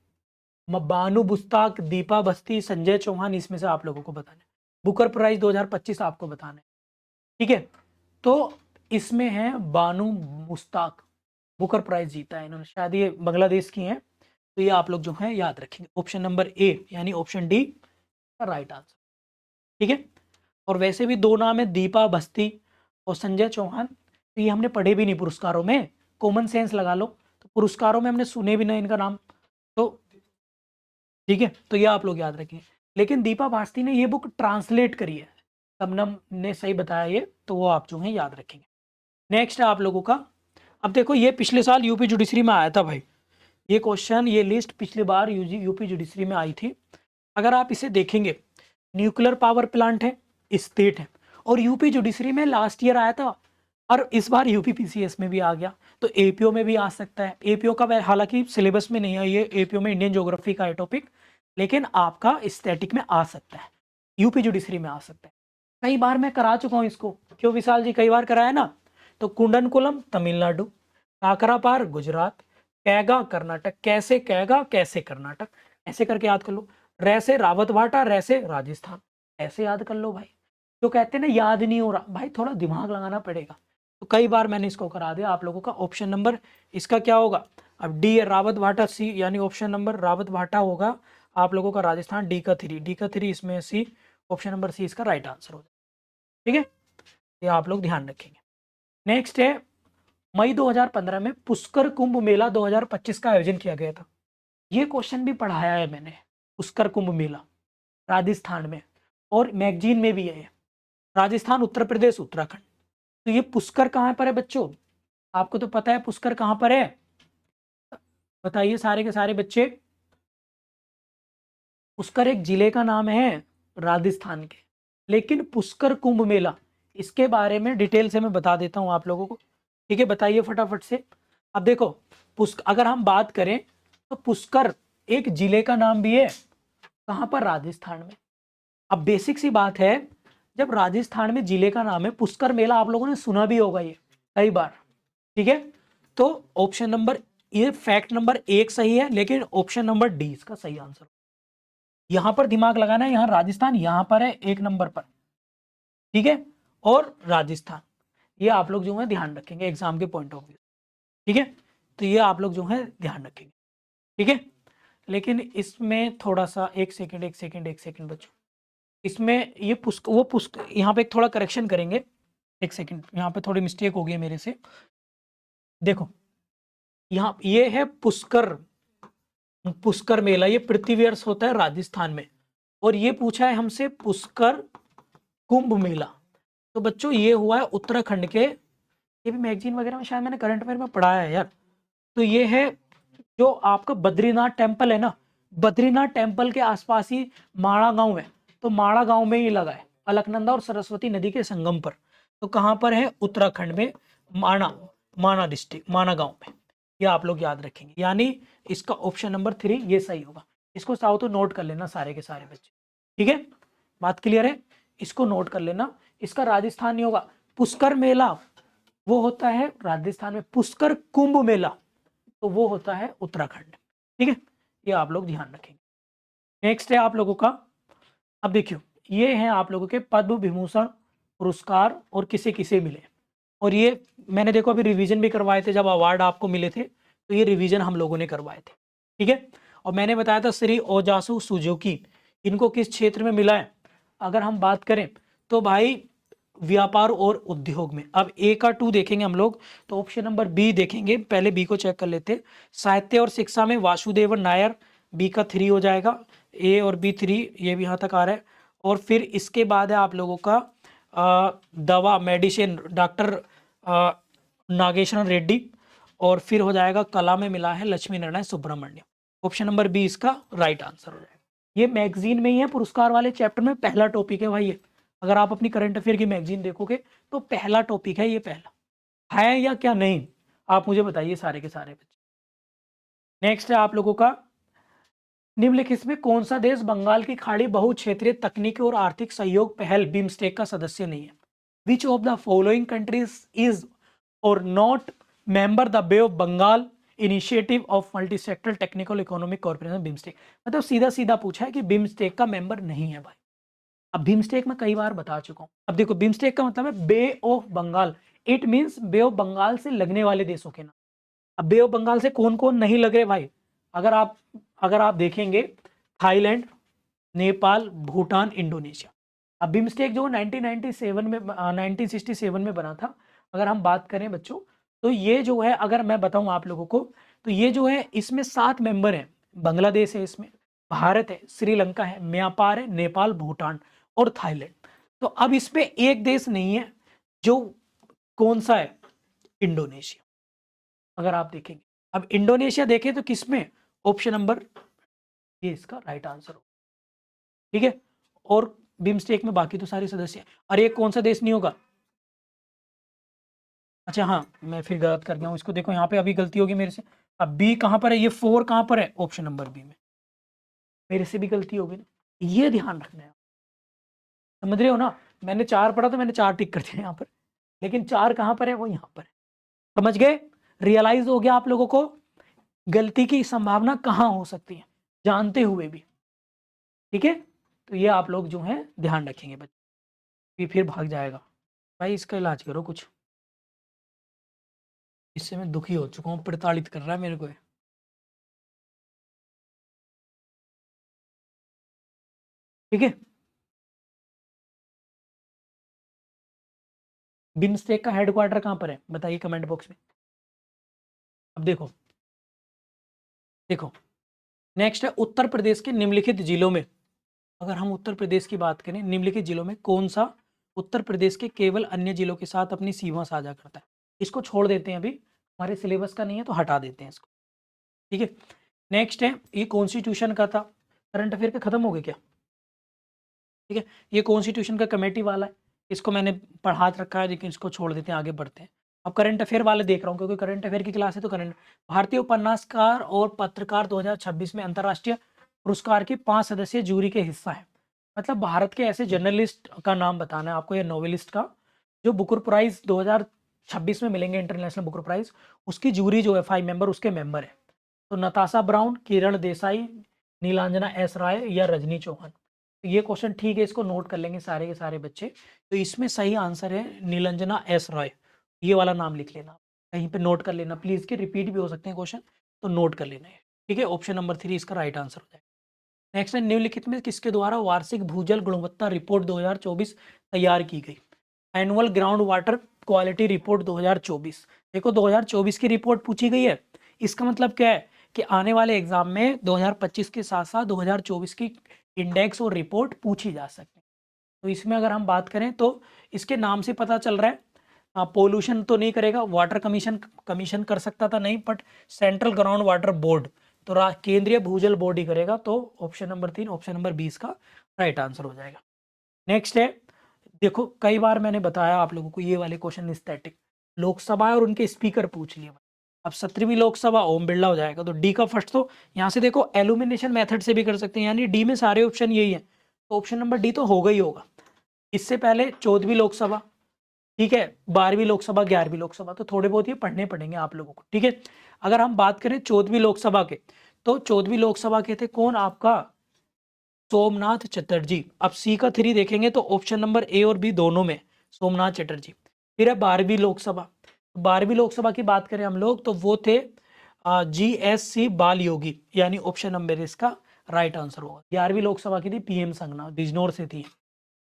बानू बुस्ताक, दीपा बस्ती, संजय चौहान, इसमें से आप लोगों को बताना है। बुकर प्राइज 2025 आपको बताना है, ठीक है। तो इसमें है बानू मुस्ताक, बुकर प्राइज जीता है इन्होंने, शायद ये बांग्लादेश की हैं। तो ये आप लोग जो है याद रखेंगे, ऑप्शन नंबर ए यानी ऑप्शन डी का राइट आंसर, ठीक है। और वैसे भी दो नाम है, दीपा बस्ती और संजय चौहान, तो ये हमने पढ़े भी नहीं पुरस्कारों में, कॉमन सेंस लगा लो, तो पुरस्कारों में हमने सुने भी नहीं इनका नाम, तो ठीक है। तो ये आप लोग याद रखिए। लेकिन दीपा बास्ती ने ये बुक ट्रांसलेट करी है, सबनम ने सही बताया ये, तो वो आप जो है याद रखेंगे। नेक्स्ट है आप लोगों का, अब देखो ये पिछले साल यूपी जुडिशरी में आया था भाई, ये क्वेश्चन, ये लिस्ट पिछली बार यूपी जुडिशरी में आई थी। अगर आप इसे देखेंगे, न्यूक्लियर पावर प्लांट है, स्टेट है, और यूपी जुडिशरी में लास्ट ईयर आया था, और इस बार यूपी पीसीएस में भी आ गया, तो एपीओ में भी आ सकता है। एपीओ का हालांकि सिलेबस में नहीं है ये, एपीओ में इंडियन ज्योग्राफी का है टॉपिक, लेकिन आपका स्टैटिक में आ सकता है, यूपी जुडिशरी में आ सकता है। कई बार मैं करा चुका हूँ इसको, क्यों विशाल जी, कई बार कराया ना। तो कुंडनकुलम तमिलनाडु, काकरापार गुजरात, कैगा कर्नाटक, कैसे कैगा कैसे कर्नाटक, ऐसे करके याद कर लो। रैसे रावतभाटा, रैसे राजस्थान, ऐसे याद कर लो भाई। तो कहते हैं ना याद नहीं हो रहा, भाई थोड़ा दिमाग लगाना पड़ेगा। तो कई बार मैंने इसको करा दिया आप लोगों का। ऑप्शन नंबर इसका क्या होगा? अब डी है रावत भाटा, सी यानी ऑप्शन नंबर रावत भाटा होगा आप लोगों का राजस्थान, डी का 3, डी का 3 इसमें सी, ऑप्शन नंबर सी इसका राइट आंसर हो जाएगा। ठीक है, ये आप लोग ध्यान रखेंगे। नेक्स्ट है, मई 2015 में पुष्कर कुंभ मेला 2025 का आयोजन किया गया था। ये क्वेश्चन भी पढ़ाया है मैंने, पुष्कर कुंभ मेला राजस्थान में, और मैगजीन में भी है, राजस्थान, उत्तर प्रदेश, उत्तराखंड। तो ये पुष्कर कहाँ पर है बच्चों? आपको तो पता है पुष्कर कहाँ पर है, बताइए सारे के सारे बच्चे। पुष्कर एक जिले का नाम है राजस्थान के, लेकिन पुष्कर कुंभ मेला, इसके बारे में डिटेल से मैं बता देता हूं आप लोगों को। ठीक है, बताइए फटाफट से। अब देखो, अगर हम बात करें तो पुष्कर एक जिले का नाम भी है, कहां पर? राजस्थान में। अब बेसिक सी बात है, जब राजस्थान में जिले का नाम है पुष्कर मेला, आप लोगों ने सुना भी होगा ये कई बार। ठीक है, तो ऑप्शन नंबर, ये फैक्ट नंबर 1 सही है, लेकिन ऑप्शन नंबर डी इसका सही आंसर। यहां पर दिमाग लगाना है, यहां राजस्थान यहां पर है 1 नंबर पर। ठीक है, और राजस्थान, ये आप लोग जो है ध्यान रखेंगे एग्जाम के पॉइंट ऑफ व्यू। ठीक है, तो ये आप लोग जो है ध्यान रखेंगे। ठीक है, लेकिन इसमें थोड़ा सा, एक सेकंड बच्चों, इसमें ये पुष्क वो पुष्क यहाँ पे एक थोड़ा करेक्शन करेंगे। एक सेकंड, यहाँ पे थोड़ी मिस्टेक हो गई है मेरे से। देखो, यहाँ ये है पुष्कर, पुष्कर मेला ये प्रति वर्ष होता है राजस्थान में, और ये पूछा है हमसे पुष्कर कुंभ मेला, तो बच्चों ये हुआ है उत्तराखंड के। ये भी मैगजीन वगैरह में शायद मैंने करंट अफेयर में पढ़ाया है यार। तो ये है जो आपका बद्रीनाथ टेम्पल है ना, बद्रीनाथ टेम्पल के आसपास ही माणा गांव है, तो माणा गांव में ही लगा है, अलकनंदा और सरस्वती नदी के संगम पर। तो कहां पर है? उत्तराखंड में, माणा, माणा डिस्ट्रिक्ट, माणा गांव में। ये आप लोग याद रखेंगे, यानी इसका ऑप्शन नंबर 3 ये सही होगा। इसको चाहो तो नोट कर लेना सारे के सारे बच्चे। ठीक है, बात क्लियर है? इसको नोट कर लेना। इसका राजस्थान नहीं होगा, पुष्कर मेला वो होता है राजस्थान में, पुष्कर कुंभ मेला तो वो होता है उत्तराखंड। ठीक है, ये आप लोग ध्यान रखेंगे। नेक्स्ट है आप लोगों का, अब देखियो, ये हैं आप लोगों के पद्म विभूषण पुरस्कार और किसे किसे मिले, और ये मैंने देखो अभी रिवीजन भी करवाए थे, जब अवार्ड आपको मिले थे तो ये रिवीजन हम लोगों ने करवाए थे। ठीक है, और मैंने बताया था श्री ओजासु सुजुकी, इनको किस क्षेत्र में मिला है? अगर हम बात करें तो भाई व्यापार और उद्योग में। अब ए का 2 देखेंगे हम लोग, तो ऑप्शन नंबर बी देखेंगे, पहले बी को चेक कर लेते। साहित्य और शिक्षा में वासुदेवन नायर, बी का 3 हो जाएगा, ए और बी 3, ये भी यहाँ तक आ रहा है। और फिर इसके बाद है आप लोगों का दवा मेडिसिन, डॉक्टर नागेश्वर रेड्डी, और फिर हो जाएगा कला में मिला है Lakshmi Narayan Subramaniam. Option number B इसका राइट आंसर हो जाएगा। ये मैगजीन में ही है, पुरस्कार वाले चैप्टर में पहला टॉपिक है भाई ये। अगर आप अपनी करंट अफेयर की मैगजीन देखोगे तो पहला टॉपिक है ये, पहला है या क्या नहीं, आप मुझे बताइए सारे के सारे बच्चे। नेक्स्ट है आप लोगों का, निम्नलिखित में कौन सा देश बंगाल की खाड़ी बहुक्षेत्रीय तकनीकी और आर्थिक सहयोग पहल बिम्स्टेक का सदस्य नहीं है? Which of the following countries is और not member the bay of Bengal initiative of multi sector technical economic corporation BIMSTEC? मतलब सीधा सीधा पूछा है कि बिम्स्टेक का मेंबर नहीं है भाई। अब बिम्स्टेक में कई बार बता चुका हूं। अब देखो, बिम्स्टेक का मतलब है bay of Bengal, it means bay of Bengal से लगने वाले देशों के नाम। अब बे ऑफ बंगाल से कौन कौन नहीं लग रहे भाई? अगर आप देखेंगे, थाईलैंड, नेपाल, भूटान, इंडोनेशिया। अब बिम्स्टेक जो 1997 में 1967 में बना था, अगर हम बात करें बच्चों, तो ये जो है, अगर मैं बताऊं आप लोगों को, तो ये जो है इसमें 7 मेंबर हैं। बांग्लादेश है इसमें, भारत है, श्रीलंका है, म्यांमार है, नेपाल, भूटान और थाईलैंड। तो अब इसमें एक देश नहीं है, जो कौन सा है? इंडोनेशिया। अगर आप देखेंगे, अब इंडोनेशिया देखें तो किसमें? ऑप्शन नंबर ये इसका राइट आंसर हो। ठीक है, और बिम्स्टेक में बाकी तो सारे सदस्य हैं। और ये कौन सा देश नहीं होगा? अच्छा हाँ, मैं फिर गलत कर गया हूँ, इसको देखो यहाँ पे अभी गलती होगी मेरे से। अब बी कहाँ पर है? ये 4 कहाँ पर है? ऑप्शन नंबर बी में। मेरे से भी गलती होगी ना, ये ध्यान रखना है। समझ रहे हो ना? मैंने 4 पढ़ा तो मैंने 4 टिक कर दिया यहाँ पर, लेकिन 4 कहाँ पर है? वो यहाँ पर है। समझ गए? रियलाइज हो गया आप लोगों को गलती की संभावना कहाँ हो सकती है, जानते हुए भी। ठीक है, तो ये आप लोग जो है ध्यान रखेंगे बच्चे, फिर भाग जाएगा भाई। इसका इलाज करो कुछ, इससे मैं दुखी हो चुका हूँ, प्रताड़ित कर रहा है मेरे को। ठीक है, बिम्स्टेक का हेडक्वार्टर कहाँ पर है बताइए कमेंट बॉक्स में। अब देखो देखो नेक्स्ट है उत्तर प्रदेश के निम्नलिखित जिलों में, अगर हम उत्तर प्रदेश की बात करें, निम्नलिखित जिलों में कौन सा उत्तर प्रदेश के केवल अन्य जिलों के साथ अपनी सीमा साझा करता है। इसको छोड़ देते हैं, अभी हमारे सिलेबस का नहीं है तो हटा देते हैं इसको, ठीक है। नेक्स्ट है, ये कॉन्स्टिट्यूशन का था, करंट अफेयर का खत्म हो गया क्या, ठीक है। ये कॉन्स्टिट्यूशन का कमेटी वाला है, इसको मैंने पढ़ा रखा है लेकिन इसको छोड़ देते हैं, आगे बढ़ते हैं। अब करंट अफेयर वाले देख रहा हूँ क्योंकि करंट अफेयर की क्लास है, तो करंट भारतीय उपन्यासकार और पत्रकार 2026 में अंतर्राष्ट्रीय पुरस्कार की 5 सदस्यीय जूरी के हिस्सा है। मतलब भारत के ऐसे जर्नलिस्ट का नाम बताना है आपको या नॉवेलिस्ट का जो बुकर प्राइज 2026 में मिलेंगे, इंटरनेशनल बुकर प्राइज, उसकी जूरी जो है 5 मेंबर उसके मेंबर है। तो नताशा ब्राउन, किरण देसाई, नीलांजना एस राय या रजनी चौहान। तो ये क्वेश्चन ठीक है, इसको नोट कर लेंगे सारे के सारे बच्चे। तो इसमें सही आंसर है नीलांजना एस रॉय, ये वाला नाम लिख लेना, कहीं पे नोट कर लेना प्लीज, के रिपीट भी हो सकते हैं क्वेश्चन, तो नोट कर लेना है, ठीक है। ऑप्शन नंबर 3 इसका राइट आंसर हो जाएगा। नेक्स्ट है, निम्नलिखित में किसके द्वारा वार्षिक भूजल गुणवत्ता रिपोर्ट 2024 तैयार की गई। Annual ground water quality report 2024। देखो 2024 की रिपोर्ट पूछी गई है, इसका मतलब क्या है कि आने वाले एग्जाम में 2025 के साथ साथ 2024 की इंडेक्स और रिपोर्ट पूछी जा सकती है। तो इसमें अगर हम बात करें तो इसके नाम से पता चल रहा है पोल्यूशन तो नहीं करेगा, वाटर कमीशन कमीशन कर सकता था नहीं, but central ground water board, तो केंद्रीय भूजल बोर्ड ही करेगा। तो ऑप्शन नंबर 3, ऑप्शन नंबर 20 का राइट आंसर हो जाएगा। नेक्स्ट है, देखो कई बार मैंने बताया आप लोगों को ये वाले क्वेश्चन स्टैटिक लोकसभा और उनके स्पीकर पूछ लिए। अब 17वीं लोकसभा ओम बिरला हो जाएगा, तो डी का फर्स्ट, तो यहाँ से देखो एल्यूमिनेशन मेथड से भी कर सकते हैं, यानी डी में सारे ऑप्शन यही है, तो ऑप्शन नंबर डी तो होगा ही होगा। इससे पहले 14वीं लोकसभा, ठीक है, 12वीं लोकसभा, 11वीं लोकसभा, तो थोड़े बहुत ये पढ़ने पड़ेंगे आप लोगों को, ठीक है। अगर हम बात करें 14वीं लोकसभा के, तो 14वीं लोकसभा के थे कौन, आपका सोमनाथ चटर्जी। अब सी का 3 देखेंगे तो ऑप्शन नंबर ए और बी दोनों में सोमनाथ चटर्जी। फिर है 12वीं लोकसभा, 12वीं लोकसभा की बात करें हम लोग तो वो थे GSC बाल योगी, यानी ऑप्शन नंबर इसका राइट आंसर होगा। 11वीं लोकसभा की थी PM संगना, बिजनौर से थी,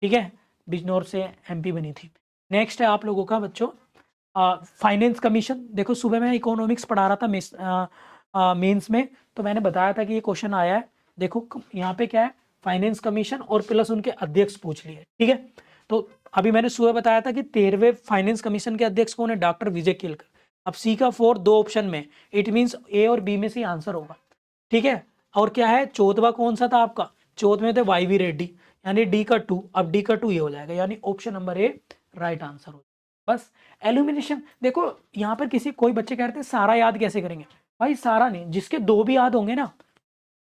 ठीक है, बिजनौर से MP बनी थी। नेक्स्ट है आप लोगों का बच्चों फाइनेंस कमीशन। देखो सुबह मैं इकोनॉमिक्स पढ़ा रहा था मेंस में, तो मैंने बताया था कि ये क्वेश्चन आया है। देखो यहाँ पे क्या है, फाइनेंस कमीशन और प्लस उनके अध्यक्ष पूछ लिए, ठीक है। तो अभी मैंने सुबह बताया था कि 13वें फाइनेंस कमीशन के अध्यक्ष कौन है, डॉक्टर विजय केलकर। अब सी का 4 दो ऑप्शन में, इट मीन्स ए और बी में से आंसर होगा, ठीक है। और क्या है, 14वां कौन सा था आपका, 14वें थे YV रेड्डी, यानी डी का 2, अब डी का 2 ये हो जाएगा, यानी option number A right answer हो। बस एल्यूमिनेशन, देखो यहाँ पर किसी कोई बच्चे कहते हैं सारा याद कैसे करेंगे, भाई सारा नहीं, जिसके 2 भी याद होंगे ना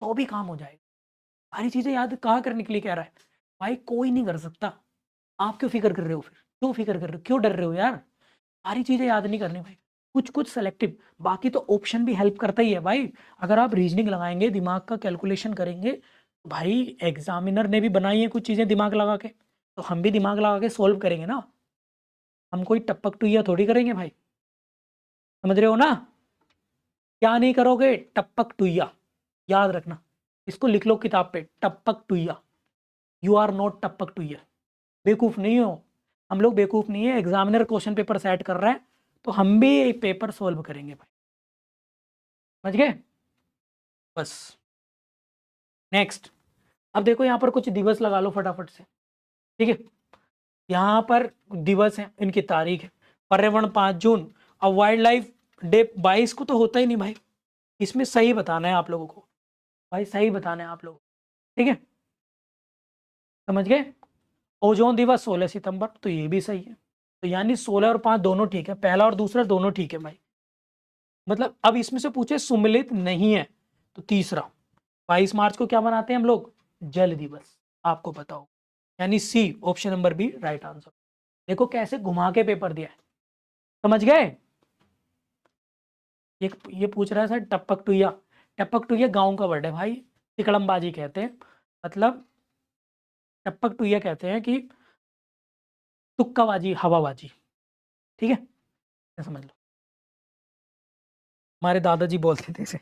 तो भी काम हो जाएगा। सारी चीजें याद कहाँ करने के लिए कह रहा है भाई, कोई नहीं कर सकता। आप क्यों फिक्र कर रहे हो, फिर क्यों फिक्र कर रहे हो, क्यों डर रहे हो यार, सारी चीजें याद नहीं करनी भाई, कुछ कुछ सेलेक्टिव, बाकी तो ऑप्शन भी हेल्प करता ही है भाई। अगर आप रीजनिंग लगाएंगे, दिमाग का कैलकुलेशन करेंगे, भाई एग्जामिनर ने भी बनाई है कुछ चीजें दिमाग लगा के, तो हम भी दिमाग लगा के सोल्व करेंगे ना, हम कोई टपक टुइया थोड़ी करेंगे भाई, समझ रहे हो ना। क्या नहीं करोगे, टपक टुइया, याद रखना, इसको लिख लो किताब पे, टपक टुइया, यू आर नॉट टपक टुइया, बेवकूफ नहीं हो, हम लोग बेवकूफ नहीं है, एग्जामिनर क्वेश्चन पेपर सेट कर रहा है तो हम भी पेपर सोल्व करेंगे भाई, समझ गए। बस नेक्स्ट, अब देखो यहाँ पर कुछ दिवस लगा लो फटाफट से, ठीक है। यहाँ पर दिवस है, इनकी तारीख है, पर्यावरण 5 जून, अब वाइल्ड लाइफ डे 22 को तो होता ही नहीं भाई, इसमें सही बताना है आप लोगों को, भाई सही बताना है आप लोगों को, ठीक है, समझ गए। ओजोन दिवस 16 सितंबर, तो ये भी सही है, तो यानी 16 और 5 दोनों ठीक है, पहला और दूसरा दोनों ठीक है भाई। मतलब अब इसमें से पूछे सुमिलित नहीं है, तो तीसरा 22 मार्च को क्या मनाते हैं हम लोग, जल दिवस, आपको पता हो, यानी C option number B right answer. देखो कैसे घुमा के पेपर दिया है, समझ गए। ये पूछ रहा है सर टपक टुइया, टपक टुइया गांव का वर्ड है भाई, तिकड़मबाजी कहते हैं, मतलब टपक टुइया कहते हैं कि तुक्काबाजी, हवाबाजी, ठीक है, ये समझ लो, हमारे दादाजी बोलते थे इसे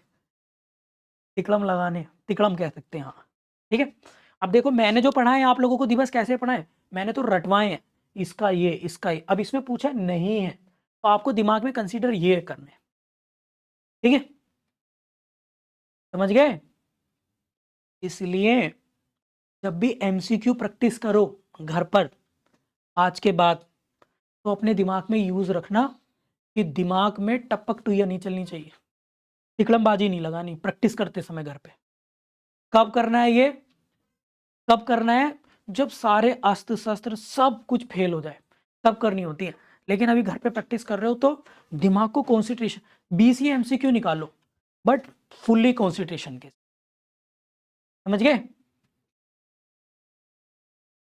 तिकड़म लगाने, तिकड़म कह सकते हैं, हाँ, ठीक है। अब देखो मैंने जो पढ़ा है आप लोगों को दिवस कैसे पढ़ा है, मैंने तो रटवाए हैं, इसका ये, इसका ये। अब इसमें पूछा नहीं है तो आपको दिमाग में कंसीडर ये करना है, ठीक है, समझ गए। इसलिए जब भी एमसीक्यू प्रैक्टिस करो घर पर आज के बाद, तो अपने दिमाग में यूज रखना कि दिमाग में टपक टुइया नहीं चलनी चाहिए, तिकड़मबाजी नहीं लगानी प्रैक्टिस करते समय घर पे। कब करना है ये, कब करना है, जब सारे अस्त्र शस्त्र सब कुछ फेल हो जाए तब करनी होती है। लेकिन अभी घर पे प्रैक्टिस कर रहे हो तो दिमाग को कॉन्सेंट्रेशन, 20 ही एमसीक्यू निकालो बट फुल्ली कॉन्सेंट्रेशन के, समझ गए।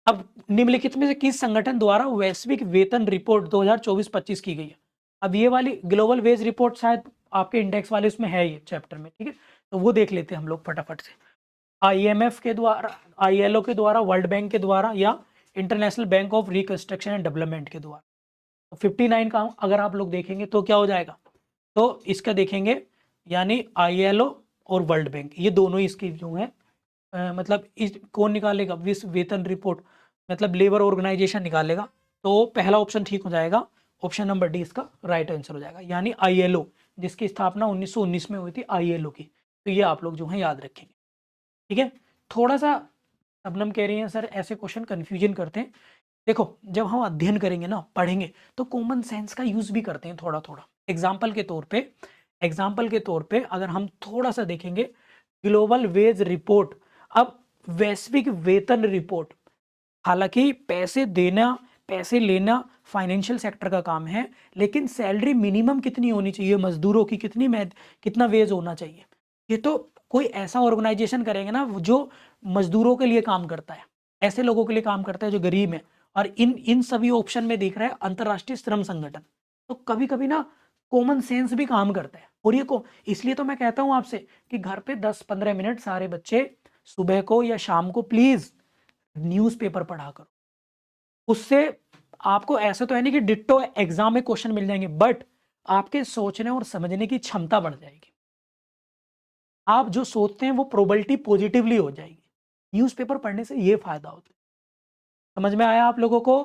अब निम्नलिखित में से किस संगठन द्वारा वैश्विक वेतन रिपोर्ट 2024-25 की गई है। अब ये वाली ग्लोबल वेज रिपोर्ट शायद आपके इंडेक्स वाले उसमें है ये चैप्टर में, ठीक है, तो वो देख लेते हैं हम लोग फटाफट से। आईएमएफ के द्वारा, आईएलओ के द्वारा, वर्ल्ड बैंक के द्वारा या international bank of reconstruction and development के द्वारा। तो 59 का अगर आप लोग देखेंगे तो क्या हो जाएगा, तो इसका देखेंगे यानी आईएलओ और वर्ल्ड बैंक ये दोनों ही इसकी जो है मतलब इस कौन निकालेगा, विश्व वेतन रिपोर्ट मतलब लेबर ऑर्गेनाइजेशन निकालेगा। तो पहला ऑप्शन ठीक हो जाएगा, ऑप्शन नंबर डी इसका राइट आंसर हो जाएगा, यानी आईएलओ जिसकी स्थापना 1919 में हुई थी आईएलओ की। तो ये आप लोग जो है याद रखेंगे, ठीक है। थोड़ा सा शबनम कह रही हैं सर ऐसे क्वेश्चन कंफ्यूजन करते हैं। देखो जब हम अध्ययन करेंगे ना, पढ़ेंगे, तो कॉमन सेंस का यूज भी करते हैं थोड़ा थोड़ा। एग्जाम्पल के तौर पे, एग्जाम्पल के तौर पे अगर हम थोड़ा सा देखेंगे ग्लोबल वेज रिपोर्ट, अब वैश्विक वेतन रिपोर्ट, हालांकि पैसे देना पैसे लेना फाइनेंशियल सेक्टर का काम है, लेकिन सैलरी मिनिमम कितनी होनी चाहिए मजदूरों की, कितना वेज होना चाहिए, ये तो कोई ऐसा ऑर्गेनाइजेशन करेंगे ना जो मजदूरों के लिए काम करता है, ऐसे लोगों के लिए काम करता है जो गरीब है। और इन सभी ऑप्शन में दिख रहा है अंतरराष्ट्रीय श्रम संगठन। तो कभी कभी ना कॉमन सेंस भी काम करता है। और ये को इसलिए तो मैं कहता हूं आपसे कि घर पे 10-15 मिनट सारे बच्चे सुबह को या शाम को प्लीज न्यूज़पेपर पढ़ा करो। उससे आपको ऐसा तो है नहीं कि डिट्टो एग्जाम में क्वेश्चन मिल जाएंगे, बट आपके सोचने और समझने की क्षमता बढ़ जाएगी। आप जो सोचते हैं वो प्रोबेबिलिटी पॉजिटिवली हो जाएगी। न्यूज़पेपर पढ़ने से ये फायदा होता है। समझ में आया आप लोगों को।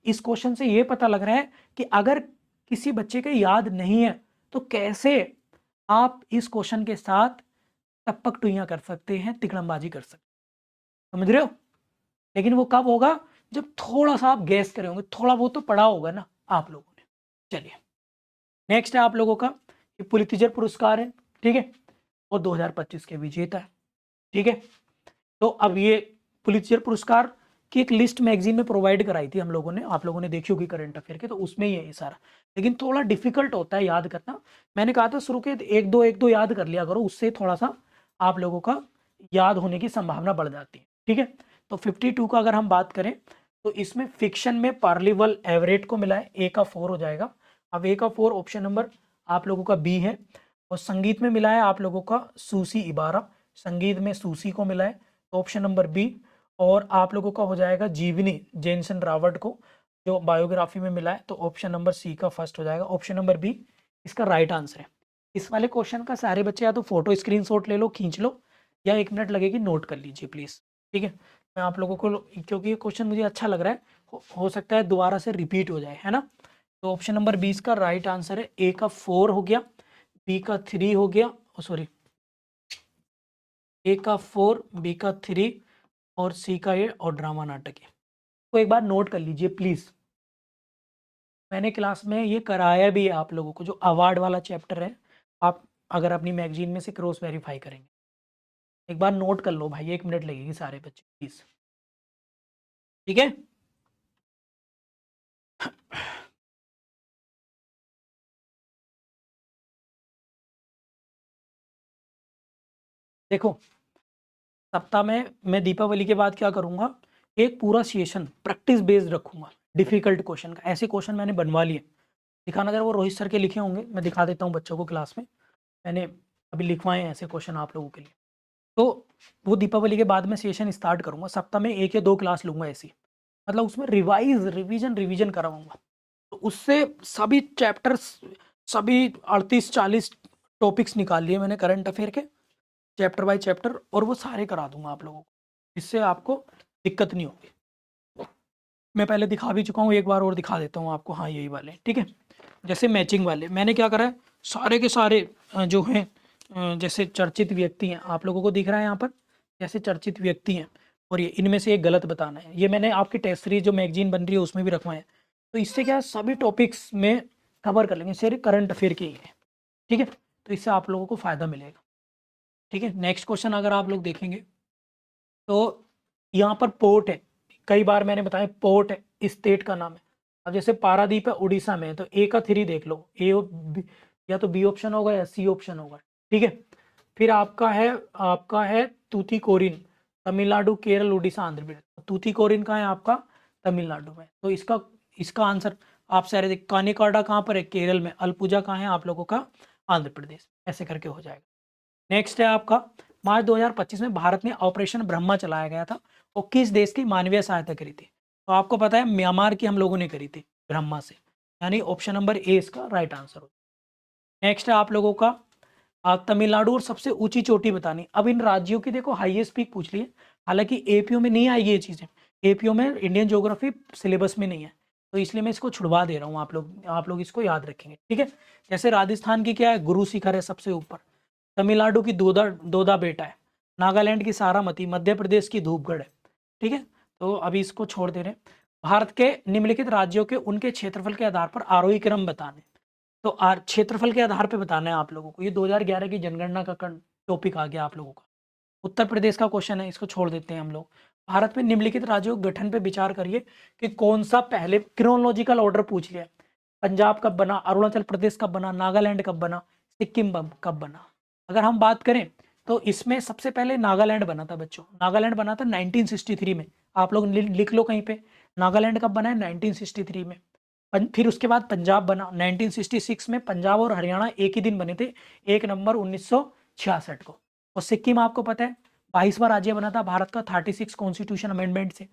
इस क्वेश्चन से ये पता लग रहा है कि अगर किसी बच्चे के याद नहीं है तो कैसे आप इस क्वेश्चन के साथ टपक टुइयां कर सकते हैं, तिकड़मबाजी कर सकते हैं, समझ रहे हो। लेकिन वो कब होगा, जब थोड़ा सा आप गैस करे होंगे, थोड़ा बहुत तो पढ़ा होगा ना आप लोगों ने। चलिए नेक्स्ट है आप लोगों का ये पुलित्जर पुरस्कार है, ठीक है, और 2025 के विजेता है, ठीक है। तो अब ये पुलित्जर पुरस्कार की एक लिस्ट मैगजीन में प्रोवाइड कराई थी हम लोगों ने, आप लोगों ने देखी होगी करंट अफेयर के, तो उसमें ही है ये सारा। लेकिन थोड़ा डिफिकल्ट होता है याद करना। मैंने कहा था शुरू के एक दो याद कर लिया करो, उससे थोड़ा सा आप लोगों का याद होने की संभावना बढ़ जाती है, ठीक है। तो 52 का अगर हम बात करें तो इसमें फिक्शन में पार्लिवल एवरेट को मिला है, ए का 4 हो जाएगा। अब ए का 4 ऑप्शन नंबर आप लोगों का बी है। और संगीत में मिला है आप लोगों का सूसी इबारा, संगीत में सूसी को मिला है, तो ऑप्शन नंबर बी। और आप लोगों का हो जाएगा जीवनी जेनसन रावर्ट को जो बायोग्राफी में मिला है, तो ऑप्शन नंबर सी का फर्स्ट हो जाएगा, ऑप्शन नंबर बी इसका राइट आंसर है। इस वाले क्वेश्चन का सारे बच्चे या तो फोटो स्क्रीनशॉट ले लो, खींच लो, या 1 मिनट लगेगी, नोट कर लीजिए प्लीज, ठीक है। मैं आप लोगों को, क्योंकि ये क्वेश्चन मुझे अच्छा लग रहा है, हो सकता है दोबारा से रिपीट हो जाए, है ना। तो ऑप्शन नंबर 20 का राइट आंसर है, ए का 4 हो गया, बी का 3 हो गया, सॉरी ए का 4, बी का 3 और सी का ये और ड्रामा नाटक है। तो एक बार नोट कर लीजिए प्लीज, मैंने क्लास में ये कराया भी है आप लोगों को, जो अवार्ड वाला चैप्टर है, आप अगर अपनी मैगजीन में से क्रॉस वेरीफाई करेंगे। एक बार नोट कर लो भाई, 1 मिनट लगेगी सारे बच्चे प्लीज, ठीक है। देखो सप्ताह में मैं दीपावली के बाद क्या करूंगा, एक पूरा सेशन प्रैक्टिस बेस्ड रखूंगा, डिफिकल्ट क्वेश्चन का। ऐसे क्वेश्चन मैंने बनवा लिए, दिखाना जरा, वो रोहित सर के लिखे होंगे, मैं दिखा देता हूँ बच्चों को क्लास में, मैंने अभी लिखवाए हैं ऐसे क्वेश्चन आप लोगों के लिए। तो वो दीपावली के बाद मैं सेशन स्टार्ट करूंगा, सप्ताह में 1 या 2 क्लास लूंगा ऐसी, मतलब उसमें रिवीजन कराऊंगा। तो उससे सभी चैप्टर्स, सभी 38-40 टॉपिक्स निकाल लिए मैंने करंट अफेयर के, चैप्टर बाय चैप्टर, और वो सारे करा दूंगा आप लोगों को, इससे आपको दिक्कत नहीं होगी। मैं पहले दिखा भी चुका हूँ, एक बार और दिखा देता हूँ आपको। हाँ यही वाले, ठीक है। जैसे मैचिंग वाले मैंने क्या करा है, सारे के सारे जो हैं जैसे चर्चित व्यक्ति हैं, आप लोगों को दिख रहा है यहाँ पर जैसे चर्चित व्यक्ति हैं, और ये इनमें से एक गलत बताना है। ये मैंने आपकी टेस्ट सीरीज जो मैगजीन बन रही है उसमें भी रखवाए हैं। तो इससे क्या है, सभी टॉपिक्स में कवर कर लेंगे, सिर्फ करंट अफेयर के ही है, ठीक है। तो इससे आप लोगों को फायदा मिलेगा, ठीक है। नेक्स्ट क्वेश्चन अगर आप लोग देखेंगे तो यहाँ पर पोर्ट है, कई बार मैंने बताया पोर्ट है, स्टेट का नाम है। अब जैसे पारादीप है उड़ीसा में, तो ए का 3 देख लो, ए या तो बी ऑप्शन होगा या सी ऑप्शन होगा, ठीक है। फिर आपका है तूतीकोरिन, तमिलनाडु, केरल, उड़ीसा, आंध्र प्रदेश। तूतीकोरिन का है आपका तमिलनाडु में, तो इसका आंसर आप सारे देख, कानिकाडा कहाँ पर है, केरल में। अलपुजा कहाँ है आप लोगों का, आंध्र प्रदेश। ऐसे करके हो जाएगा। नेक्स्ट है आपका, मार्च 2025 में भारत में ऑपरेशन ब्रह्मा चलाया गया था, और किस देश की मानवीय सहायता करी थी। तो आपको पता है म्यांमार की हम लोगों ने करी थी ब्रह्मा से, यानी ऑप्शन नंबर ए इसका राइट आंसर हो। नेक्स्ट है आप लोगों का, तमिलनाडु और सबसे ऊंची चोटी बतानी। अब इन राज्यों की देखो हाईएस्ट पीक पूछ ली है, हालांकि एपीओ में नहीं आएगी ये चीज़ें, एपीओ में इंडियन ज्योग्राफी सिलेबस में नहीं है, तो इसलिए मैं इसको छुड़वा दे रहा हूँ। आप लोग इसको याद रखेंगे, ठीक है। जैसे राजस्थान की क्या है, गुरु शिखर है सबसे ऊपर, तमिलनाडु की दोदा दोदा बेटा है, नागालैंड की सारामती, मध्य प्रदेश की धूपगढ़ है, ठीक है। तो अभी इसको छोड़ दे रहे हैं। भारत के निम्नलिखित राज्यों के उनके क्षेत्रफल के आधार पर आरोही क्रम बताने। तो क्षेत्रफल के आधार पे बताना है आप लोगों को। ये 2011 की जनगणना का टॉपिक आ गया आप लोगों का। उत्तर प्रदेश का क्वेश्चन है, इसको छोड़ देते हैं हम लोग। भारत में निम्नलिखित राज्यों के गठन पे विचार करिए कि कौन सा पहले, क्रोनोलॉजिकल ऑर्डर पूछ लिया। पंजाब कब बना, अरुणाचल प्रदेश कब बना, नागालैंड कब बना, सिक्किम कब बना। अगर हम बात करें तो इसमें सबसे पहले नागालैंड बना था बच्चों, नागालैंड बना था 1963 में। आप लोग लिख लो कहीं पे, नागालैंड कब बना है, 1963 में। फिर उसके बाद पंजाब बना 1966 में। पंजाब और हरियाणा एक ही दिन बने थे, 1 नवंबर 1966 को। और सिक्किम आपको पता है 22वां राज्य बना था भारत का 36 कॉन्स्टिट्यूशन अमेंडमेंट से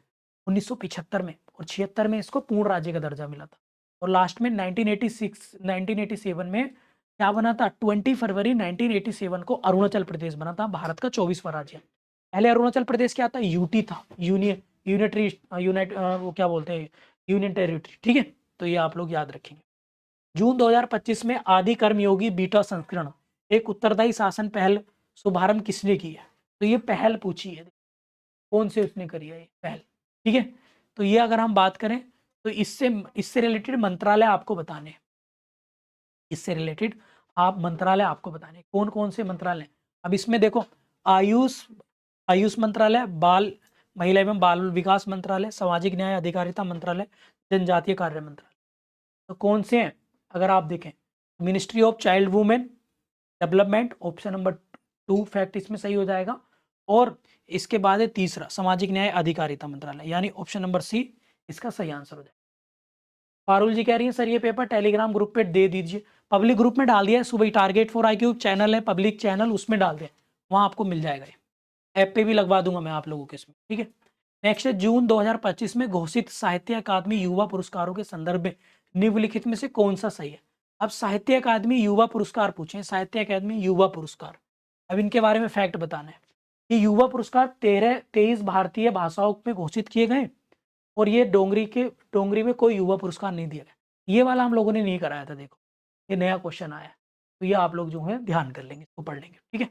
1975 में, और 76 में इसको पूर्ण राज्य का दर्जा मिला था। और लास्ट में 1987 में क्या बना था, 20 फरवरी 1987 को अरुणाचल प्रदेश बना था भारत का 24वां राज्य। पहले अरुणाचल प्रदेश क्या था, यूटी था, वो क्या बोलते हैं, यूनियन टेरिटरी, ठीक है। तो ये आप लोग याद रखेंगे। जून 2025 में आदि कर्मयोगी बीटा संस्करण एक उत्तरदायी शासन पहल शुभारंभ किसने की है। तो ये पहल पूछी है, कौन से उसने करी है ये पहल, ठीक है। तो ये अगर हम बात करें तो इससे रिलेटेड मंत्रालय आपको बताने, इससे रिलेटेड आप मंत्रालय आपको बताने कौन कौन से मंत्रालय। अब इसमें देखो, आयुष मंत्रालय, महिला एवं बाल विकास मंत्रालय, सामाजिक न्याय अधिकारिता मंत्रालय, जनजातीय कार्य मंत्रालय। तो कौन से हैं अगर आप देखें, ministry of child women development, option number 2 fact इसमें सही हो जाएगा। और इसके बाद है तीसरा, सामाजिक न्याय अधिकारिता मंत्रालय, यानी ऑप्शन नंबर सी इसका सही आंसर हो जाएगा। पारुल जी कह रही है सर ये पेपर टेलीग्राम ग्रुप पे दे दीजिए। पब्लिक ग्रुप में डाल दिया है, सुबह टारगेट फॉर IQ चैनल है, पब्लिक चैनल, उसमें डाल दिया, वहाँ आपको मिल जाएगा। ऐप पे भी लगवा दूंगा मैं आप लोगों के इसमें, ठीक है। नेक्स्ट है, जून 2025 में घोषित साहित्य अकादमी युवा पुरस्कारों के संदर्भ में निम्नलिखित में से कौन सा सही है। अब साहित्य अकादमी युवा पुरस्कार पूछे, साहित्य अकादमी युवा पुरस्कार, अब इनके बारे में फैक्ट बताना है। ये युवा पुरस्कार 23 भारतीय भाषाओं में घोषित किए गए, और ये डोंगरी में कोई युवा पुरस्कार नहीं दिया गया। ये वाला हम लोगों ने नहीं कराया था, देखो ये नया क्वेश्चन आया, तो ये आप लोग जो है ध्यान कर लेंगे, इसको पढ़ लेंगे, ठीक है।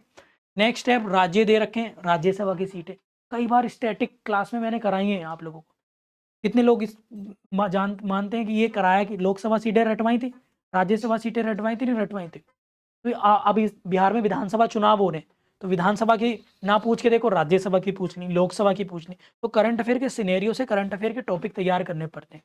नेक्स्ट है, राज्य दे रखे हैं, राज्यसभा की सीटें कई बार स्टैटिक क्लास में मैंने कराई हैं आप लोगों को। कितने लोग इस मानते हैं कि ये कराया कि लोकसभा सीटें रटवाई थी, राज्यसभा सीटें रटवाई थी, नहीं रटवाई थी। तो अब इस बिहार में विधानसभा चुनाव हो रहे हैं, तो विधानसभा की ना पूछ के देखो राज्यसभा की पूछनी, लोकसभा की पूछनी। तो करंट अफेयर के सिनेरियो से करंट अफेयर के टॉपिक तैयार करने पड़ते हैं।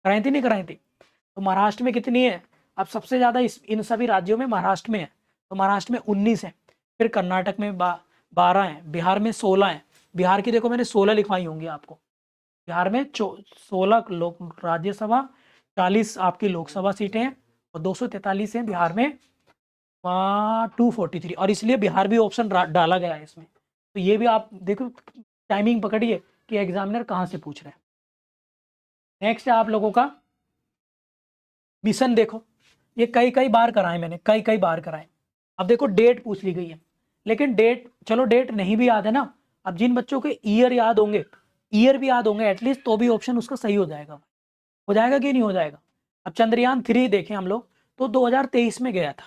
कराई थी नहीं कराई थी। तो महाराष्ट्र में कितनी है, अब सबसे ज़्यादा इन सभी राज्यों में महाराष्ट्र में है, तो महाराष्ट्र में 19 है। फिर कर्नाटक में 12 हैं, बिहार में 16 हैं। बिहार की देखो मैंने 16 लिखवाई होंगी आपको। बिहार में 16 राज्यसभा, 40 आपकी लोकसभा सीटें हैं, और 243 हैं बिहार में, 243, और इसलिए बिहार भी ऑप्शन डाला गया है इसमें। तो ये भी आप देखो, टाइमिंग पकड़िए कि एग्जामिनर कहाँ से पूछ रहे हैं। नेक्स्ट है आप लोगों का मिशन, देखो ये कई बार कराए मैंने, कई बार कराए। अब देखो डेट पूछ ली गई है, लेकिन डेट, चलो डेट नहीं भी याद है ना, अब जिन बच्चों के ईयर याद होंगे, ईयर भी याद होंगे एटलीस्ट, तो भी ऑप्शन उसका सही हो जाएगा कि नहीं हो जाएगा। अब चंद्रयान 3 देखें हम लोग तो 2023 में गया था,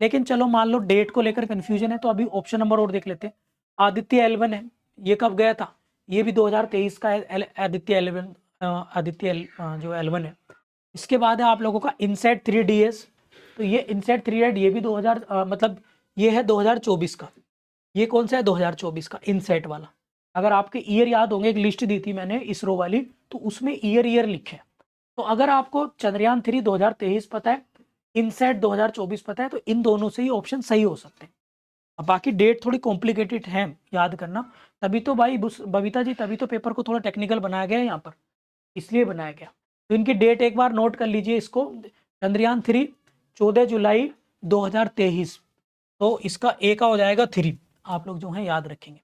लेकिन चलो मान लो डेट को लेकर कंफ्यूजन है तो अभी ऑप्शन नंबर और देख लेते हैं। आदित्य L1 है, ये कब गया था, ये भी 2023 का है। आदित्य L1, जो L1 है। इसके बाद है आप लोगों का इनसेट 3DS, तो ये इनसेट 3D ये भी 2000 मतलब ये है 2024 का। ये कौन सा है, 2024 का इनसेट वाला। अगर आपके ईयर याद होंगे, एक लिस्ट दी थी मैंने इसरो वाली, तो उसमें ईयर लिखे हैं। तो अगर आपको चंद्रयान 3 2023 पता है, इनसेट 2024 पता है, तो इन दोनों से ही ऑप्शन सही हो सकते हैं। अब बाकी डेट थोड़ी कॉम्प्लिकेटेड है याद करना, तभी तो भाई बबीता जी, तभी तो पेपर को थोड़ा टेक्निकल बनाया गया है यहाँ पर, इसलिए बनाया गया। तो इनकी डेट एक बार नोट कर लीजिए इसको, चंद्रयान 3 14 जुलाई 2023, तो इसका ए का हो जाएगा 3, आप लोग जो है याद रखेंगे।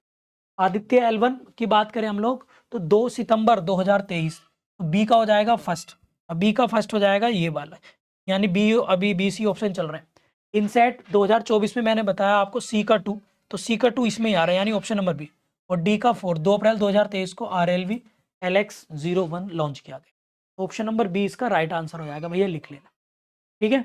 आदित्य L1 की बात करें हम लोग तो 2 सितंबर 2023, तो बी का हो जाएगा फर्स्ट। अब बी का फर्स्ट हो जाएगा ये वाला, यानी बी, अभी BC ऑप्शन चल रहे हैं। इनसेट 2024 में मैंने बताया आपको सी का 2, तो सी का 2 इसमें ही आ रहा है, यानी ऑप्शन नंबर बी। और डी का 4, 2 अप्रैल 2023 को RLV LX01 लॉन्च किया गया। ऑप्शन नंबर बी इसका राइट आंसर हो जाएगा, भैया लिख लेना, ठीक है।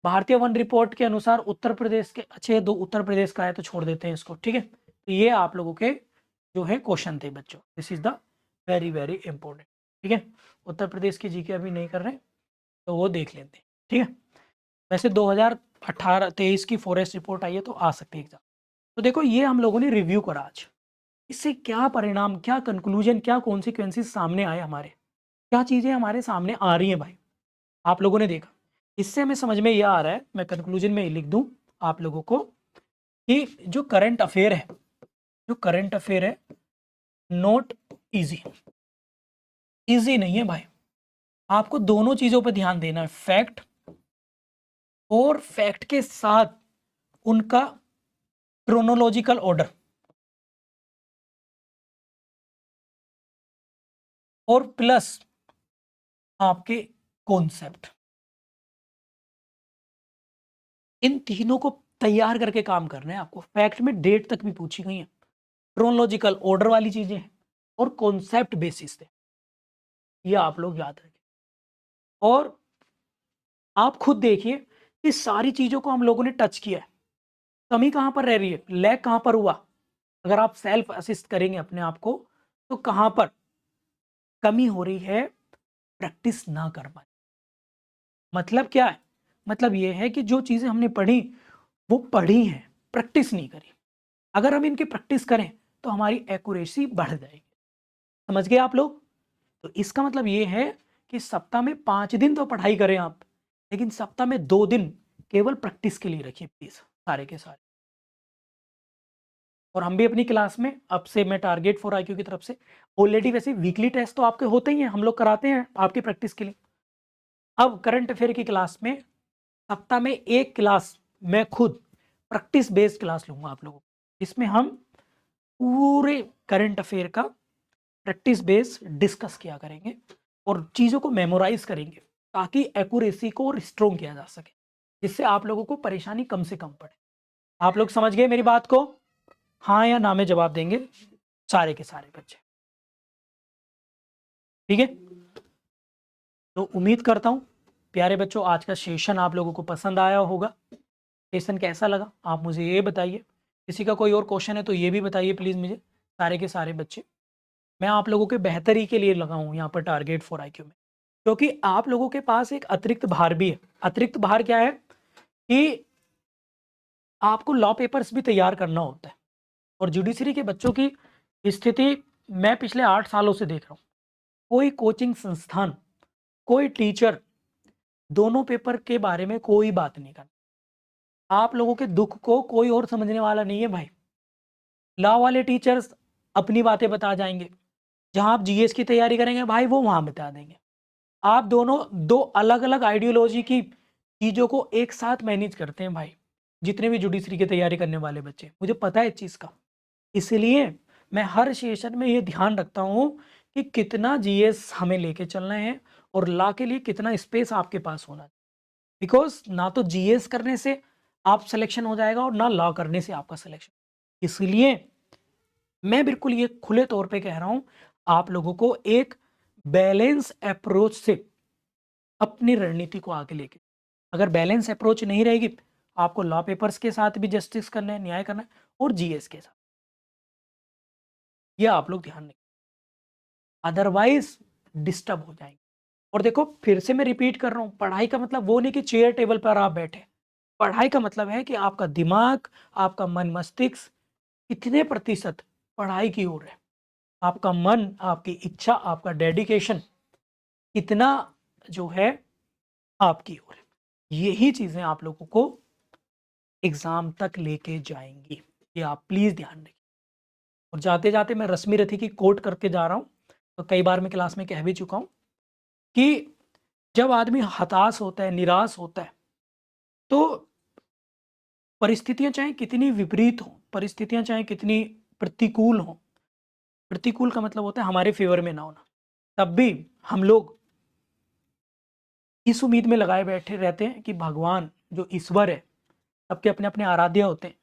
भारतीय वन रिपोर्ट के अनुसार उत्तर प्रदेश के, अच्छे दो उत्तर प्रदेश का है तो छोड़ देते हैं इसको, ठीक है। तो ये आप लोगों के जो है क्वेश्चन थे बच्चों, this is the very very important, ठीक है। उत्तर प्रदेश की जीके अभी नहीं कर रहे तो वो देख लेते हैं, ठीक है। वैसे 2018-23 की फॉरेस्ट रिपोर्ट आई है तो आ सकती है एग्जाम। तो देखो ये हम लोगों ने रिव्यू करा आज, इससे क्या परिणाम, क्या कंक्लूजन, क्या कॉन्सिक्वेंसेस सामने आए हमारे, क्या चीज़ें हमारे सामने आ रही हैं भाई, आप लोगों ने देखा। इससे हमें समझ में यह आ रहा है, मैं कंक्लूजन में लिख दूं आप लोगों को, कि जो करंट अफेयर है, जो करंट अफेयर है नॉट इजी, इजी नहीं है भाई। आपको दोनों चीजों पर ध्यान देना है, फैक्ट और फैक्ट के साथ उनका क्रोनोलॉजिकल ऑर्डर, और प्लस आपके कॉन्सेप्ट, इन तीनों को तैयार करके काम करना है आपको। फैक्ट में डेट तक भी पूछी गई है, क्रोनोलॉजिकल ऑर्डर वाली चीजें हैं, और कॉन्सेप्ट बेसिस थे, ये आप लोग याद रखें। और आप खुद देखिए कि सारी चीजों को हम लोगों ने टच किया है, कमी कहां पर रह रही है, लैग कहां पर हुआ, अगर आप सेल्फ असिस्ट करेंगे अपने आप को तो कहां पर कमी हो रही है, प्रैक्टिस ना कर पाए। मतलब क्या है, मतलब ये है कि जो चीजें हमने पढ़ी वो पढ़ी हैं, प्रैक्टिस नहीं करी। अगर हम इनकी प्रैक्टिस करें तो हमारी एक्यूरेसी बढ़ जाएगी, समझ गए आप लोग। तो इसका मतलब ये है कि सप्ताह में 5 दिन तो पढ़ाई करें आप, लेकिन सप्ताह में 2 दिन केवल प्रैक्टिस के लिए रखिए प्लीज, सारे के सारे। और हम भी अपनी क्लास में, अब से मैं टारगेट फॉर IQ की तरफ से ऑलरेडी, वैसे वीकली टेस्ट तो आपके होते ही हैं, हम लोग कराते हैं आपकी प्रैक्टिस के लिए। अब करंट अफेयर की क्लास में सप्ताह में एक क्लास मैं खुद प्रैक्टिस बेस्ड क्लास लूंगा आप लोगों को, इसमें हम पूरे करंट अफेयर का प्रैक्टिस बेस डिस्कस किया करेंगे और चीज़ों को मेमोराइज करेंगे, ताकि एक्यूरेसी को स्ट्रोंग किया जा सके, जिससे आप लोगों को परेशानी कम से कम पड़े। आप लोग समझ गए मेरी बात को, हाँ या ना में जवाब देंगे सारे के सारे बच्चे, ठीक है। तो उम्मीद करता हूँ प्यारे बच्चों आज का सेशन आप लोगों को पसंद आया होगा। सेशन कैसा लगा आप मुझे ये बताइए, किसी का कोई और क्वेश्चन है तो ये भी बताइए प्लीज़ मुझे, सारे के सारे बच्चे। मैं आप लोगों के बेहतरी के लिए लगा हूँ यहाँ पर टारगेट फॉर IQ में, क्योंकि आप लोगों के पास एक अतिरिक्त भार भी है। अतिरिक्त भार क्या है कि आपको लॉ पेपर्स भी तैयार करना होता है, और जुडिशरी के बच्चों की स्थिति मैं पिछले 8 सालों से देख रहा हूँ, कोई कोचिंग संस्थान, कोई टीचर दोनों पेपर के बारे में कोई बात नहीं करता। आप लोगों के दुख को कोई और समझने वाला नहीं है भाई। लॉ वाले टीचर्स अपनी बातें बता जाएंगे, जहां आप GS की तैयारी करेंगे भाई वो वहां बता देंगे। आप दोनों दो अलग अलग आइडियोलॉजी की चीज़ों को एक साथ मैनेज करते हैं भाई, जितने भी जुडिशरी की तैयारी करने वाले बच्चे, मुझे पता है इस चीज़ का। इसलिए मैं हर सेशन में ये ध्यान रखता हूँ कि कितना GS हमें लेके चलना है और लॉ के लिए कितना स्पेस आपके पास होना है। बिकॉज ना तो GS करने से आप सिलेक्शन हो जाएगा और ना लॉ करने से आपका सिलेक्शन। इसलिए मैं बिल्कुल ये खुले तौर पे कह रहा हूं, आप लोगों को एक बैलेंस अप्रोच से अपनी रणनीति को आगे लेके, अगर बैलेंस अप्रोच नहीं रहेगी, आपको लॉ पेपर्स के साथ भी जस्टिस करना है, न्याय करना है, और जीएस के साथ, ये आप लोग ध्यान रखें, अदरवाइज डिस्टर्ब हो जाएंगे। और देखो, फिर से मैं रिपीट कर रहा हूं, पढ़ाई का मतलब वो नहीं कि चेयर टेबल पर आप बैठे, पढ़ाई का मतलब है कि आपका दिमाग, आपका मन मस्तिष्क कितने प्रतिशत पढ़ाई की ओर है, आपका मन, आपकी इच्छा, आपका डेडिकेशन कितना जो है आपकी ओर है। यही चीजें आप लोगों को एग्जाम तक लेके जाएंगी, ये आप प्लीज ध्यान रखिए। और जाते जाते मैं रश्मि रथी की कोट करके जा रहा हूं, तो कई बार मैं क्लास में कह भी चुका हूं कि जब आदमी हताश होता है, निराश होता है, तो परिस्थितियां चाहे कितनी विपरीत हो, परिस्थितियां चाहे कितनी प्रतिकूल हो, प्रतिकूल का मतलब होता है हमारे फेवर में ना होना, तब भी हम लोग इस उम्मीद में लगाए बैठे रहते हैं कि भगवान जो ईश्वर है, सबके अपने अपने आराध्य होते हैं,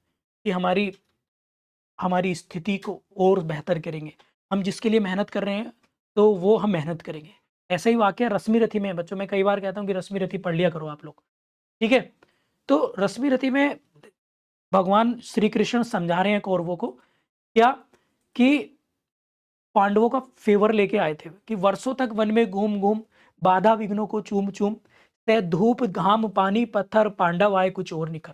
कि हमारी हमारी स्थिति को और बेहतर करेंगे, हम जिसके लिए मेहनत कर रहे हैं तो वो हम मेहनत करेंगे। ऐसा ही वाकया रश्मि रथी में है बच्चों, मैं कई बार कहता हूँ कि रश्मि रथी पढ़ लिया करो आप लोग, ठीक है। तो रश्मि रथी में भगवान श्री कृष्ण समझा रहे हैं कौरवों को क्या, कि पांडवों का फेवर लेके आए थे, कि वर्षों तक वन में घूम घूम, बाधा विघ्नों को चूम चूम, तय धूप घाम पानी पत्थर, पांडव आए कुछ और निखर,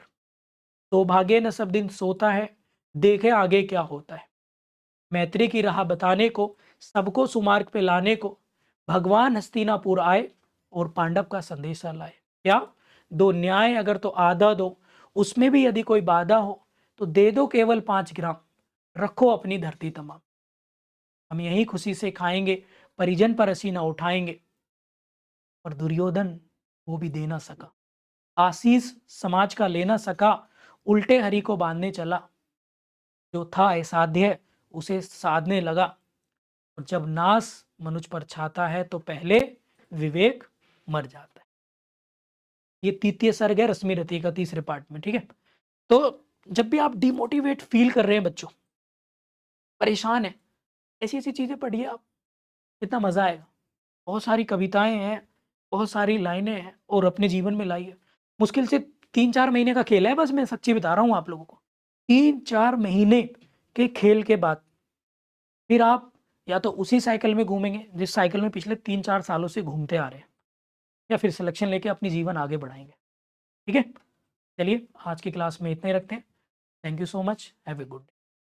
सौभाग्य न सब दिन सोता है, देखे आगे क्या होता है, मैत्री की राह बताने को, सबको सुमार्ग पे लाने को, भगवान हस्तिनापुर आए और पांडव का संदेशा लाए। क्या दो न्याय अगर तो आधा दो, उसमें भी यदि कोई बाधा हो तो दे दो केवल 5 ग्राम, रखो अपनी धरती तमाम, हम यही खुशी से खाएंगे, परिजन पर असीना उठाएंगे। और दुर्योधन वो भी दे ना सका, आशीष समाज का ले ना सका, उल्टे हरि को बांधने चला, जो था असाध्य उसे साधने लगा, और जब नाश मनुज पर छाता है तो पहले विवेक मर जाता है। ये तृतीय सर्ग है रश्मि रथी का, तीसरे पार्ट में, ठीक है। तो जब भी आप डिमोटिवेट फील कर रहे हैं बच्चों, परेशान है, ऐसी ऐसी चीजें पढ़िए आप, कितना मजा आएगा। बहुत सारी कविताएं हैं, बहुत सारी लाइनें हैं, और अपने जीवन में लाइए। मुश्किल से 3-4 महीने का खेल है, बस मैं सच्ची बता रहा हूँ आप लोगों को, 3-4 महीने के खेल के बाद फिर आप या तो उसी साइकिल में घूमेंगे जिस साइकिल में पिछले 3-4 सालों से घूमते आ रहे हैं, या फिर सिलेक्शन लेके अपनी जीवन आगे बढ़ाएंगे, ठीक है। चलिए आज की क्लास में इतना ही रखते हैं। Thank you so much, have a good day.